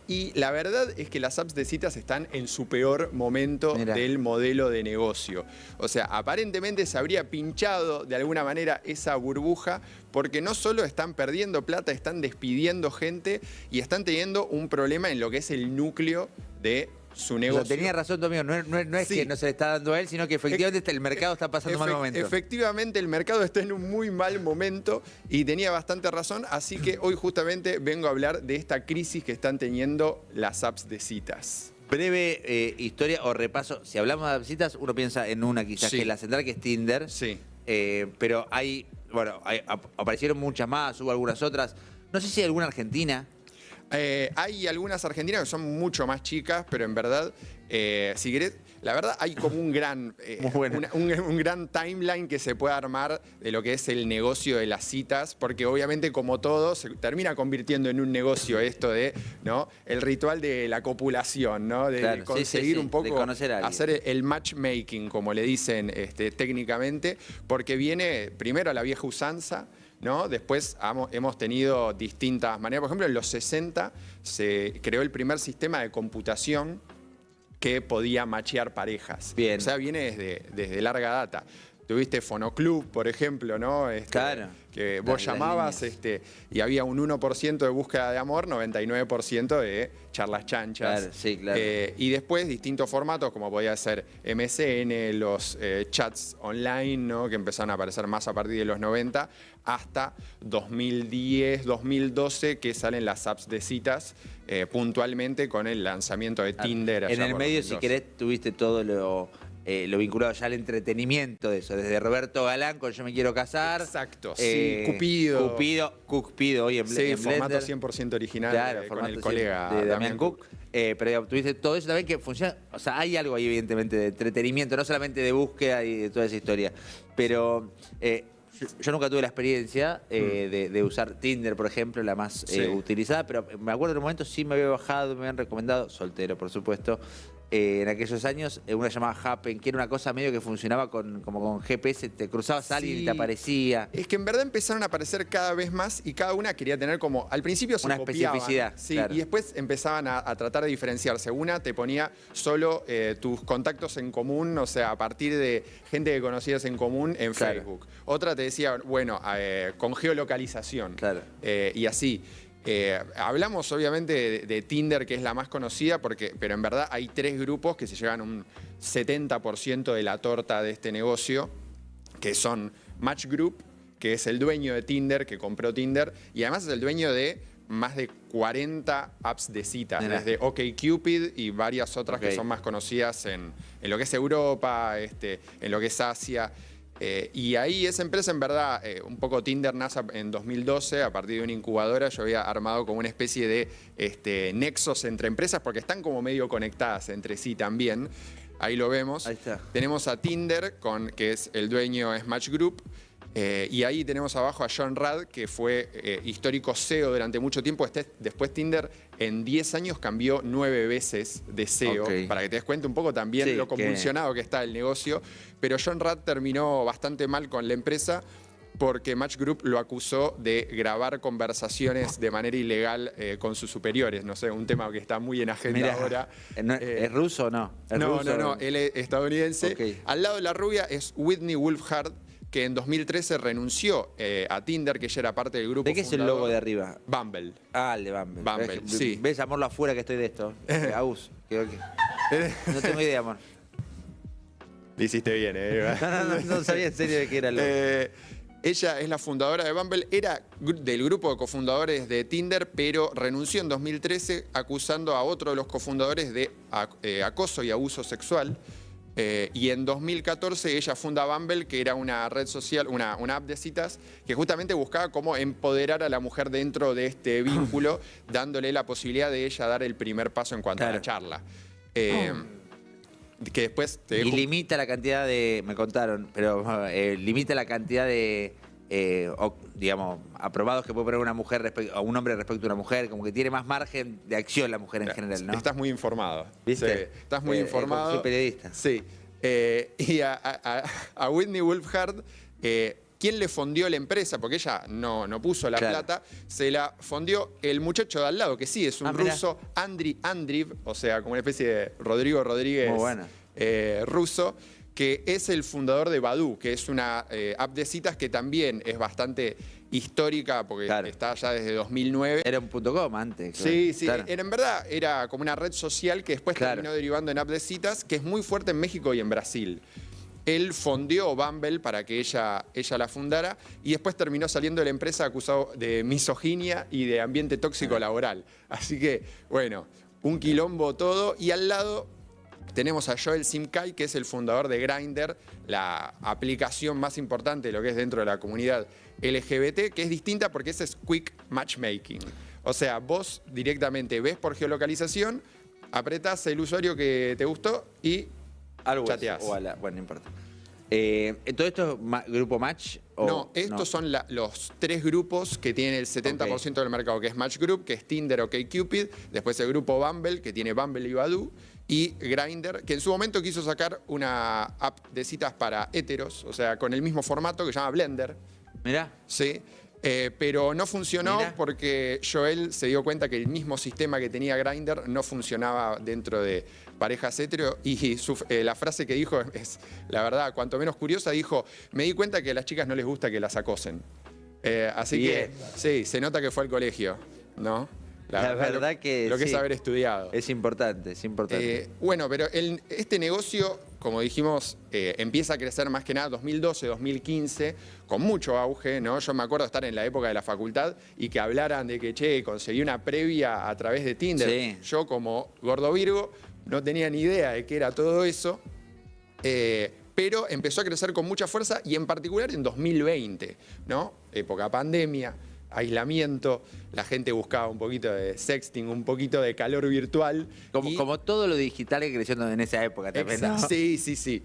Y la verdad es que las apps de citas están en su peor momento Mirá. del modelo de negocio. O sea, aparentemente se habría pinchado de alguna manera esa burbuja porque no solo están perdiendo plata, están despidiendo gente y están teniendo un problema en lo que es el núcleo de su O negocio. sea, tenía razón tu amigo, no es Sí. que no se le está dando a él, sino que efectivamente el mercado está pasando mal momento. Efectivamente, el mercado está en un muy mal momento y tenía bastante razón, así que hoy justamente vengo a hablar de esta crisis que están teniendo las apps de citas. Breve historia o repaso. Si hablamos de citas, uno piensa en una quizás Sí. que es la central, que es Tinder. Sí. Pero aparecieron muchas más, hubo algunas otras. No sé si hay alguna argentina. Hay algunas argentinas que son mucho más chicas, pero en verdad, si querés, la verdad hay como un gran, Muy bueno. un gran timeline que se puede armar de lo que es el negocio de las citas, porque obviamente como todo se termina convirtiendo en un negocio esto de, ¿no? El ritual de la copulación, ¿no? De Claro, sí, conseguir sí, un poco de conocer a alguien. hacer el matchmaking, como le dicen técnicamente, porque viene primero a la vieja usanza, ¿no? Después hemos tenido distintas maneras. Por ejemplo, en los 60 se creó el primer sistema de computación que podía machear parejas. Bien. O sea, viene desde larga data. Tuviste Fonoclub, por ejemplo, ¿no? Claro. Que Las vos llamabas líneas. y había un 1% de búsqueda de amor, 99% de charlas chanchas. Claro, sí, claro. Y después distintos formatos, como podía ser MSN, los chats online, ¿no? Que empezaron a aparecer más a partir de los 90, hasta 2010, 2012, que salen las apps de citas, puntualmente con el lanzamiento de Tinder. En allá el por medio, si 2012. querés, tuviste todo lo vinculado ya al entretenimiento de eso. Desde Roberto Galán con Yo me quiero casar. Exacto, sí, Cupido. Cupido hoy en Sí, en formato Blender. 100% original Claro, con formato el colega de Damián Cook. Cook. Pero tuviste todo eso también que funciona. O sea, hay algo ahí, evidentemente, de entretenimiento, no solamente de búsqueda y de toda esa historia. Pero yo nunca tuve la experiencia de usar Tinder, por ejemplo, la más Sí. utilizada, pero me acuerdo en un momento sí me había bajado, me habían recomendado, soltero, por supuesto. En aquellos años, una llamada Happen, que era una cosa medio que funcionaba como con GPS, te cruzabas a alguien y Sí. te aparecía. Es que en verdad empezaron a aparecer cada vez más y cada una quería tener como, al principio se Una copiaban, especificidad, sí, claro. y después empezaban a tratar de diferenciarse. Una te ponía solo tus contactos en común, o sea, a partir de gente que conocías en común en Claro. Facebook. Otra te decía, bueno, con geolocalización. Claro. Y así. Hablamos obviamente de Tinder, que es la más conocida, pero en verdad hay 3 grupos que se llevan un 70% de la torta de este negocio, que son Match Group, que es el dueño de Tinder, que compró Tinder, y además es el dueño de más de 40 apps de citas, Mirá. desde OkCupid y varias otras Ok. que son más conocidas en lo que es Europa, en lo que es Asia. Y ahí esa empresa, en verdad, un poco Tinder nace en 2012, a partir de una incubadora. Yo había armado como una especie de nexos entre empresas, porque están como medio conectadas entre sí también. Ahí lo vemos. Ahí está. Tenemos a Tinder, que es el dueño es Match Group, Y ahí tenemos abajo a John Rad, que fue histórico CEO durante mucho tiempo. Después Tinder en 10 años cambió 9 veces de CEO, para que te des cuenta un poco también lo convulsionado que está el negocio. Pero John Rad terminó bastante mal con la empresa porque Match Group lo acusó de grabar conversaciones de manera ilegal con sus superiores. No sé, un tema que está muy en agenda ahora. ¿Es ruso o no? No, él es estadounidense. Al lado de la rubia es Whitney Wolfhard, que en 2013 renunció a Tinder, que ella era parte del grupo. ¿De qué es el logo de arriba? Bumble. Ah, el de Bumble. Bumble, sí. ¿Ves, amor, lo afuera que estoy de esto? Agus. No tengo idea, amor. Lo hiciste bien, ¿eh? No sabía en serio de qué era el logo. Ella es la fundadora de Bumble, era del grupo de cofundadores de Tinder, pero renunció en 2013 acusando a otro de los cofundadores de acoso y abuso sexual. Y en 2014 ella funda Bumble, que era una red social, una app de citas, que justamente buscaba cómo empoderar a la mujer dentro de este vínculo, dándole la posibilidad de ella dar el primer paso en cuanto a la charla. Que después te dejo... Y limita la cantidad de, me contaron, pero limita la cantidad de, digamos, aprobados que puede poner una mujer a un hombre respecto a una mujer, como que tiene más margen de acción la mujer en general, ¿no? Estás muy informado. ¿Viste? Sí, estás muy informado. Soy periodista. Sí. Y a Whitney Wolfhard, ¿quién le fondió la empresa? Porque ella no puso la plata, se la fondió el muchacho de al lado, que sí es un ruso, Andriy Andreev, o sea, como una especie de Rodrigo Rodríguez ruso, que es el fundador de Badoo, que es una app de citas que también es bastante histórica, porque está ya desde 2009. Era un .com antes. Sí, sí. En verdad era como una red social que después terminó derivando en app de citas, que es muy fuerte en México y en Brasil. Él fondeó Bumble para que ella la fundara y después terminó saliendo de la empresa acusado de misoginia y de ambiente tóxico laboral. Así que, bueno, un quilombo todo. Y al lado tenemos a Joel Simkai, que es el fundador de Grindr, la aplicación más importante de lo que es dentro de la comunidad LGBT, que es distinta porque ese es Quick Matchmaking. O sea, vos directamente ves por geolocalización, apretás el usuario que te gustó y chateás. Bueno, no importa. ¿Todo esto es grupo Match? No, estos son los 3 grupos que tienen el 70% del mercado, que es Match Group, que es Tinder, OkCupid, después el grupo Bumble, que tiene Bumble y Badoo, y Grindr, que en su momento quiso sacar una app de citas para héteros, o sea, con el mismo formato que se llama Blender. Mirá. Sí. Pero no funcionó porque Joel se dio cuenta que el mismo sistema que tenía Grindr no funcionaba dentro de parejas hetero y la frase que dijo es, la verdad, cuanto menos curiosa, dijo, me di cuenta que a las chicas no les gusta que las acosen. Así que sí, se nota que fue al colegio, ¿no? La verdad que lo que es haber estudiado. Es importante, es importante. Bueno, pero este negocio, como dijimos, empieza a crecer más que nada 2012, 2015, con mucho auge, ¿no? Yo me acuerdo de estar en la época de la facultad y que hablaran de que, che, conseguí una previa a través de Tinder. Sí. Yo, como gordo Virgo, no tenía ni idea de qué era todo eso. Pero empezó a crecer con mucha fuerza y en particular en 2020, ¿no? Época pandemia, aislamiento, la gente buscaba un poquito de sexting, un poquito de calor virtual. Como todo lo digital que creció en esa época también, ¿no? Sí, sí, sí.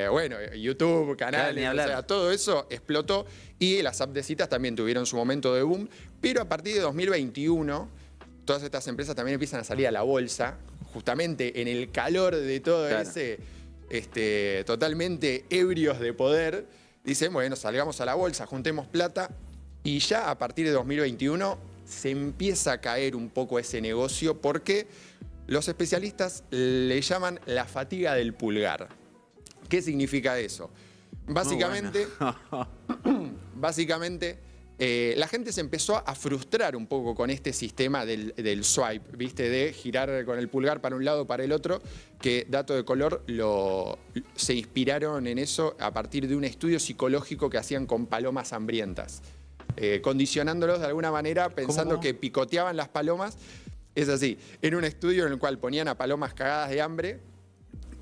Bueno, YouTube, canales, o sea, todo eso explotó y las apps de citas también tuvieron su momento de boom, pero a partir de 2021 todas estas empresas también empiezan a salir a la bolsa, justamente en el calor de todo ese, totalmente ebrios de poder, dicen, bueno, salgamos a la bolsa, juntemos plata. Y ya a partir de 2021 se empieza a caer un poco ese negocio porque los especialistas le llaman la fatiga del pulgar. ¿Qué significa eso? Básicamente, la gente se empezó a frustrar un poco con este sistema del swipe, ¿viste? De girar con el pulgar para un lado, para el otro, que Dato de Color se inspiraron en eso a partir de un estudio psicológico que hacían con palomas hambrientas. Condicionándolos de alguna manera, pensando que picoteaban las palomas. Es así, era un estudio en el cual ponían a palomas cagadas de hambre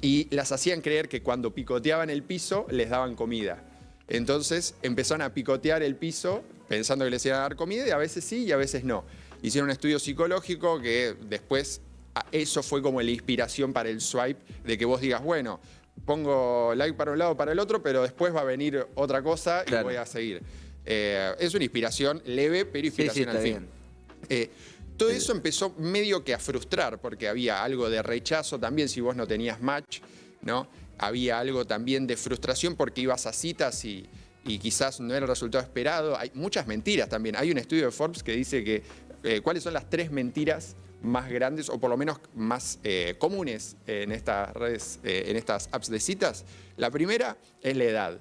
y las hacían creer que cuando picoteaban el piso les daban comida. Entonces empezaron a picotear el piso pensando que les iban a dar comida y a veces sí y a veces no. Hicieron un estudio psicológico que después eso fue como la inspiración para el swipe, de que vos digas, bueno, pongo like para un lado, para el otro, pero después va a venir otra cosa y Claro. voy a seguir. Es una inspiración leve, pero inspiración está al fin. Todo eso empezó medio que a frustrar, porque había algo de rechazo también si vos no tenías match, ¿no? Había algo también de frustración porque ibas a citas y quizás no era el resultado esperado. Hay muchas mentiras también. Hay un estudio de Forbes que dice que cuáles son las 3 mentiras más grandes o por lo menos más comunes en estas redes, en estas apps de citas. La primera es la edad.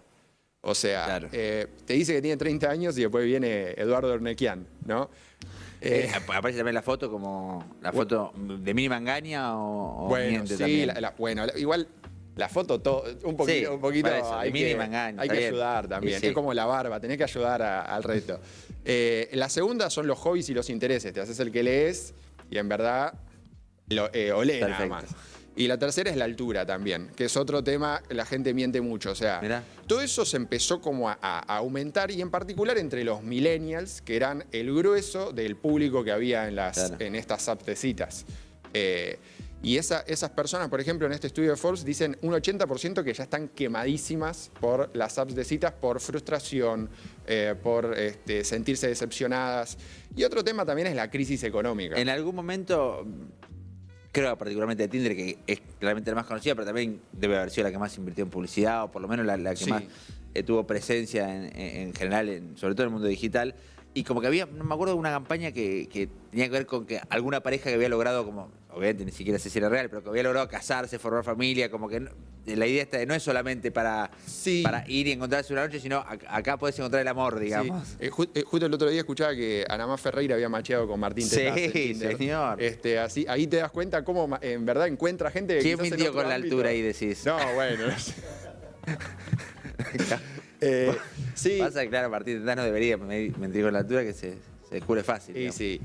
O sea, Claro. te dice que tiene 30 años y después viene Eduardo Ornequian, ¿no? Aparece también la foto como la foto de mínima engaña o Bueno, miente sí, también. igual la foto un poquito, Sí, un poquito por eso, de hay mínima que, engaño, hay está que bien. ayudar también. Y sí. Es como la barba, tenés que ayudar al resto. La segunda son los hobbies y los intereses. Te haces el que lees y en verdad olé nada Perfecto. más. Y la tercera es la altura también, que es otro tema que la gente miente mucho. O sea, Mirá. todo eso se empezó como a aumentar y en particular entre los millennials, que eran el grueso del público que había Claro. en estas apps de citas. Y esas personas, por ejemplo, en este estudio de Forbes, dicen un 80% que ya están quemadísimas por las apps de citas, por frustración, por sentirse decepcionadas. Y otro tema también es la crisis económica. En algún momento, creo particularmente de Tinder, que es claramente la más conocida, pero también debe haber sido la que más invirtió en publicidad, o por lo menos la que Sí. más tuvo presencia en general, sobre todo en el mundo digital. Y como que había, no me acuerdo de una campaña que tenía que ver con que alguna pareja que había logrado, como, obviamente ni siquiera sé si era real, pero que había logrado casarse, formar familia, como que la idea esta de no es solamente para ir y encontrarse una noche, sino acá podés encontrar el amor, digamos. Sí. Justo el otro día escuchaba que Anamá Ferreira había macheado con Martín Sí, Tetaz en Tinder. señor. Así, ahí te das cuenta cómo en verdad encuentra gente que ¿Quién quizás en mintió otro con la ámbito- altura ahí, decís? No, bueno. No sé. Sí. Pasa que, claro, Martín Tetaz no debería mentir con la altura, que se descubre fácil. Sí, digamos. sí.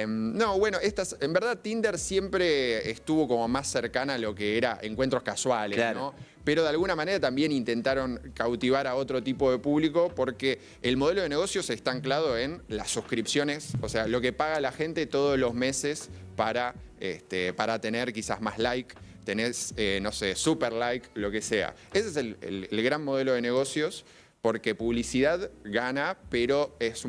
No, bueno, en verdad Tinder siempre estuvo como más cercana a lo que era encuentros casuales, Claro. ¿no? Pero de alguna manera también intentaron cautivar a otro tipo de público porque el modelo de negocios está anclado en las suscripciones, o sea, lo que paga la gente todos los meses para tener quizás más like, tenés, no sé, super like, lo que sea. Ese es el gran modelo de negocios porque publicidad gana, pero es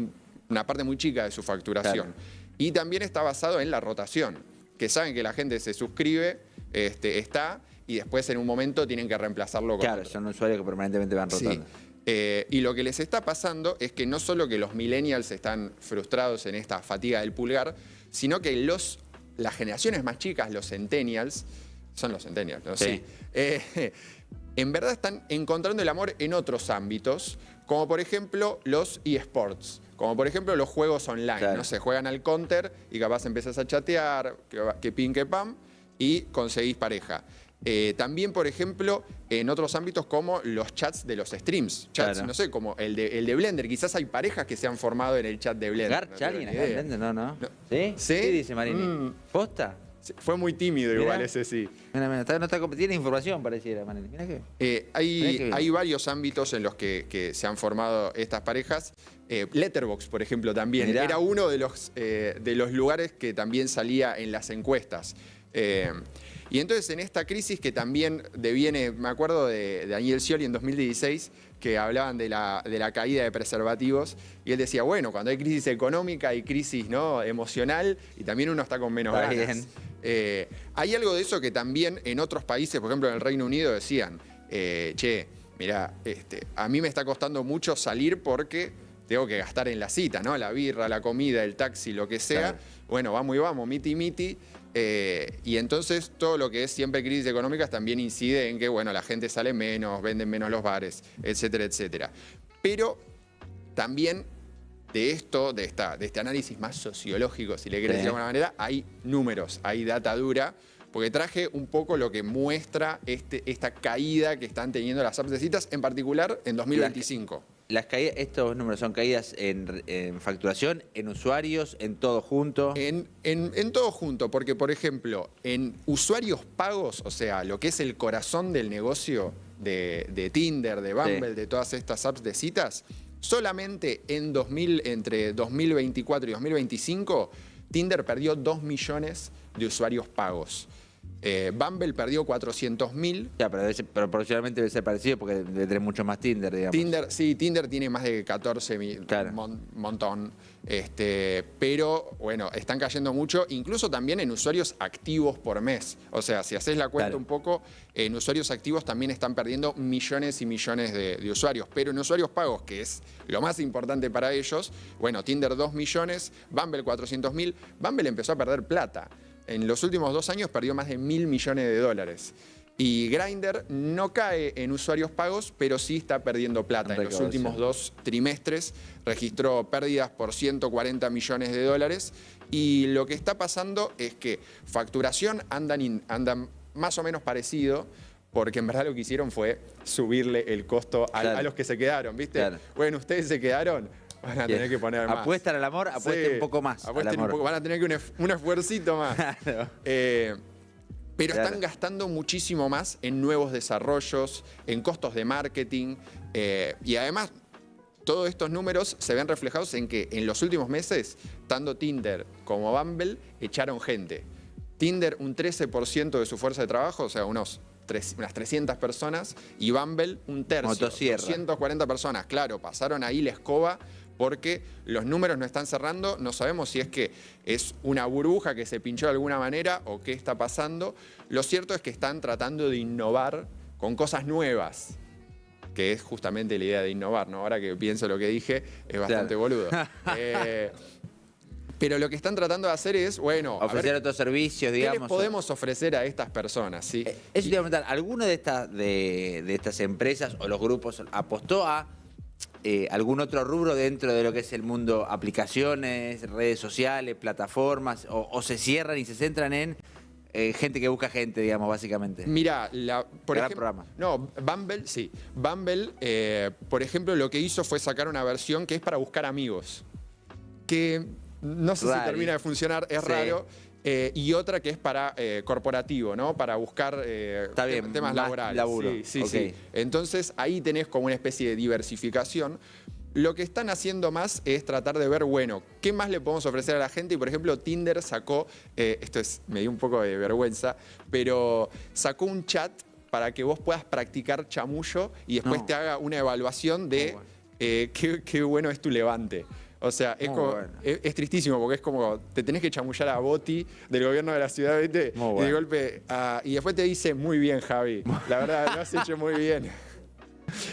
una parte muy chica de su facturación. Claro. Y también está basado en la rotación, que saben que la gente se suscribe, está, y después en un momento tienen que reemplazarlo con Claro, otro. son usuarios que permanentemente van Sí. rotando. Y lo que les está pasando es que no solo que los millennials están frustrados en esta fatiga del pulgar, sino que las generaciones más chicas, los centennials, son los centennials, ¿no? Sí. En verdad están encontrando el amor en otros ámbitos, como por ejemplo los eSports, como por ejemplo los juegos online. Claro. No sé, juegan al counter y capaz empezás a chatear, que pin, que pam, y conseguís pareja. También, por ejemplo, en otros ámbitos como los chats de los streams. Chats, Claro. no sé, como el de Blender. Quizás hay parejas que se han formado en el chat de Blender. ¿Garcha no tengo alguien ni acá? idea. ¿Entiendes? No, no. No. ¿Sí? ¿Sí? ¿Qué dice Marini? Mm. ¿Posta? Sí, fue muy tímido Mirá. igual ese, sí. Mira, tiene información, pareciera, Marini. Mira qué. Mirá qué bien. Hay varios ámbitos en los que se han formado estas parejas. Letterboxd, por ejemplo, también. Mirá. Era uno de los lugares que también salía en las encuestas. Y entonces en esta crisis que también deviene, me acuerdo de Daniel Scioli en 2016, que hablaban de la caída de preservativos, y él decía, bueno, cuando hay crisis económica hay crisis, ¿no?, emocional, y también uno está con menos Está ganas. Hay algo de eso que también en otros países, por ejemplo en el Reino Unido, decían, che, mirá, a mí me está costando mucho salir porque tengo que gastar en la cita, ¿no? La birra, la comida, el taxi, lo que sea. Claro. Bueno, vamos y vamos, miti. Y entonces todo lo que es siempre crisis económicas también incide en que, bueno, la gente sale menos, venden menos los bares, etcétera, etcétera. Pero también de este análisis más sociológico, si le querés Sí. decir de alguna manera, hay números, hay data dura, porque traje un poco lo que muestra esta caída que están teniendo las apps de citas, en particular en 2025. Las caídas, estos números son caídas en facturación, en usuarios, en todo junto. En todo junto, porque por ejemplo, en usuarios pagos, o sea, lo que es el corazón del negocio de Tinder, de Bumble, Sí. de todas estas apps de citas, solamente entre 2024 y 2025, Tinder perdió 2 millones de usuarios pagos. Bumble perdió 400.000. Ya, pero próximamente debe ser parecido porque debe tener mucho más Tinder, digamos. Tinder tiene más de 14.000, Claro. montón. Pero bueno, están cayendo mucho, incluso también en usuarios activos por mes. O sea, si haces la cuenta Claro. un poco, en usuarios activos también están perdiendo millones y millones de usuarios. Pero en usuarios pagos, que es lo más importante para ellos, bueno, Tinder 2 millones, Bumble 400.000. Bumble empezó a perder plata. En los últimos 2 años perdió más de 1.000 millones de dólares. Y Grindr no cae en usuarios pagos, pero sí está perdiendo plata. En los Recaudación. últimos 2 trimestres registró pérdidas por 140 millones de dólares. Y lo que está pasando es que facturación andan más o menos parecido, porque en verdad lo que hicieron fue subirle el costo Claro. a los que se quedaron, ¿viste? Claro. Bueno, ustedes se quedaron, van a tener que poner más. Apuestan al amor, apuesten Sí, un poco más al apuesten un amor. poco, van a tener que un esfuercito más. Claro. Pero Claro. están gastando muchísimo más en nuevos desarrollos, en costos de marketing y además todos estos números se ven reflejados en que en los últimos meses, tanto Tinder como Bumble echaron gente. Tinder un 13% de su fuerza de trabajo, o sea, unas 300 personas, y Bumble un tercio, Motosierra. 240 personas. Claro, pasaron ahí la escoba porque los números no están cerrando, no sabemos si es que es una burbuja que se pinchó de alguna manera o qué está pasando. Lo cierto es que están tratando de innovar con cosas nuevas, que es justamente la idea de innovar, ¿no? Ahora que pienso lo que dije, es bastante Claro. boludo. Pero lo que están tratando de hacer es, bueno, a Ofrecer ver, otros servicios, ¿qué digamos. les podemos ofrecer a estas personas? ¿Sí? Eso te iba a preguntar, ¿alguno de estas empresas o los grupos apostó a algún otro rubro dentro de lo que es el mundo aplicaciones, redes sociales, plataformas, o se cierran y se centran en gente que busca gente, digamos, básicamente? Mira, por Gran ejemplo, programa. no, Bumble, sí. Bumble, por ejemplo, lo que hizo fue sacar una versión que es para buscar amigos. Que no sé Raro. si termina de funcionar, es Sí. raro. Y otra que es para corporativo, ¿no? Para buscar Está bien, temas más laborales. laburo. Sí, sí, Ok. sí. Entonces ahí tenés como una especie de diversificación. Lo que están haciendo más es tratar de ver, bueno, ¿qué más le podemos ofrecer a la gente? Y por ejemplo, Tinder sacó, me dio un poco de vergüenza, pero sacó un chat para que vos puedas practicar chamullo y después No. te haga una evaluación de Muy bueno. qué bueno es tu levante. O sea, es, Muy como, bueno. es tristísimo porque es como te tenés que chamullar a Boti del gobierno de la ciudad, ¿viste? Muy Y de bueno. golpe, y después te dice, muy bien, Javi. La verdad, lo has hecho muy bien.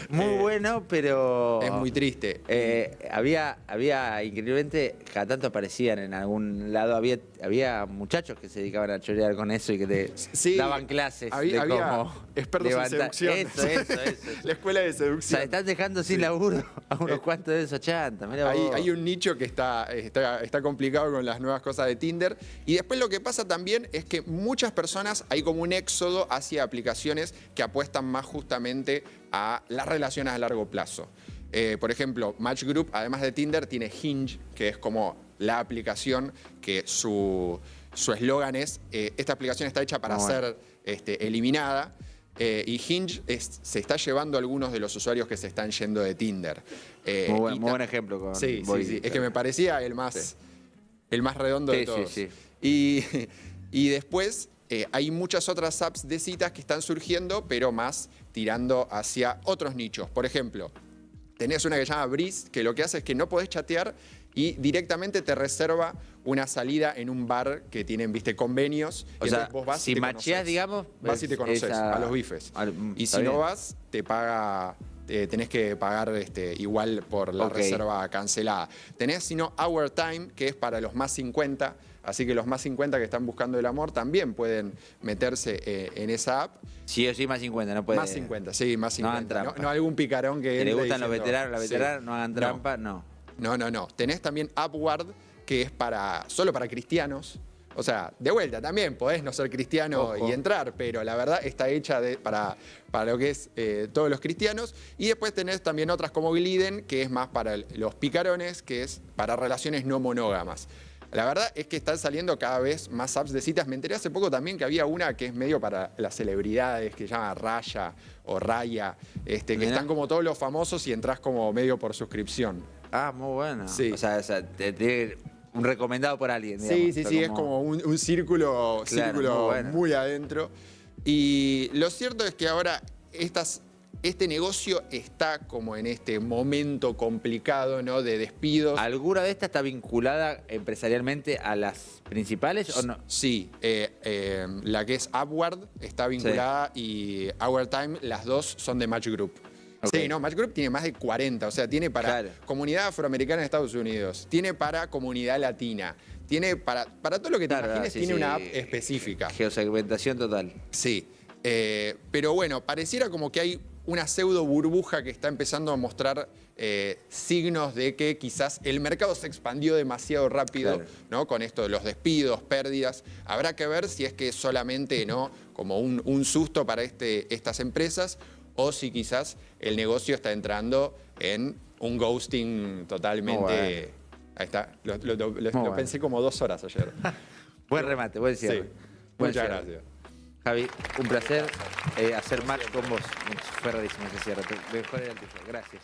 Muy bueno, pero... Es muy triste. Había increíblemente, cada tanto aparecían en algún lado, había muchachos que se dedicaban a chorear con eso y que te Sí, daban clases había de cómo expertos levantar. en seducción. Eso. La escuela de O sea, seducción. están dejando sin laburo a unos cuantos de esos chantas. Mirá vos. Hay un nicho que está complicado con las nuevas cosas de Tinder. Y después lo que pasa también es que muchas personas, hay como un éxodo hacia aplicaciones que apuestan más justamente a las relaciones a largo plazo. Por ejemplo, Match Group, además de Tinder, tiene Hinge, que es como la aplicación que su eslogan es, esta aplicación está hecha para Muy bueno. ser eliminada. Y Hinge se está llevando a algunos de los usuarios que se están yendo de Tinder. Muy buen ejemplo con Sí, Boy. sí. Es que me parecía el más redondo de Sí, todos. sí. Y después hay muchas otras apps de citas que están surgiendo, pero más tirando hacia otros nichos. Por ejemplo, tenés una que se llama Breeze, que lo que hace es que no podés chatear y directamente te reserva una salida en un bar que tienen, viste, convenios. O Y sea, entonces vos vas y si te macheás, conocés. digamos, Vas y te conoces esa- a los bifes. Y está si no bien. vas, te paga... tenés que pagar igual por la Ok. reserva cancelada. Tenés, sino, Our Time, que es para los más 50. Así que los más 50 que están buscando el amor también pueden meterse en esa app. Sí o sí, más 50, no puede. Más 50, sí, más No hagan 50. trampa. No algún picarón que Que le entre gustan los diciendo, veteranos, las sí. veteranas, no hagan trampa, no. No. Tenés también Upward, que es solo para cristianos. O sea, de vuelta también podés no ser cristiano Ojo. y entrar, pero la verdad está hecha para lo que es todos los cristianos. Y después tenés también otras como Gliden, que es más para los picarones, que es para relaciones no monógamas. La verdad es que están saliendo cada vez más apps de citas. Me enteré hace poco también que había una que es medio para las celebridades, que se llama Raya o Raya, que Mirá. están como todos los famosos y entras como medio por suscripción. Ah, muy bueno. Sí. O sea, un recomendado por alguien. Sí, digamos, sí, o sea, sí, es como un círculo, Claro, muy bueno. muy adentro. Y lo cierto es que ahora este negocio está como en este momento complicado, ¿no? De despidos. ¿Alguna de estas está vinculada empresarialmente a las principales o no? Sí, la que es Upward está vinculada y Our Time, las dos son de Match Group. Ok. Sí, no, Match Group tiene más de 40, o sea, tiene para Claro. comunidad afroamericana en Estados Unidos, tiene para comunidad latina, tiene para todo lo que te Claro, imagines, sí, tiene sí. una app específica. Geosegmentación total. Sí, pero bueno, pareciera como que hay una pseudo burbuja que está empezando a mostrar signos de que quizás el mercado se expandió demasiado rápido, Claro. ¿no? Con esto de los despidos, pérdidas. Habrá que ver si es que es solamente, ¿no? Como un susto para estas empresas o si quizás el negocio está entrando en un ghosting totalmente... Muy bueno. Ahí está, lo bueno. pensé como 2 horas ayer. Buen remate, buen cierre. Sí. Buen Muchas cierre. gracias. Javi, un placer hacer match con vos. Fue rarísimo ese cierre. Mejor era el tuyo. Gracias.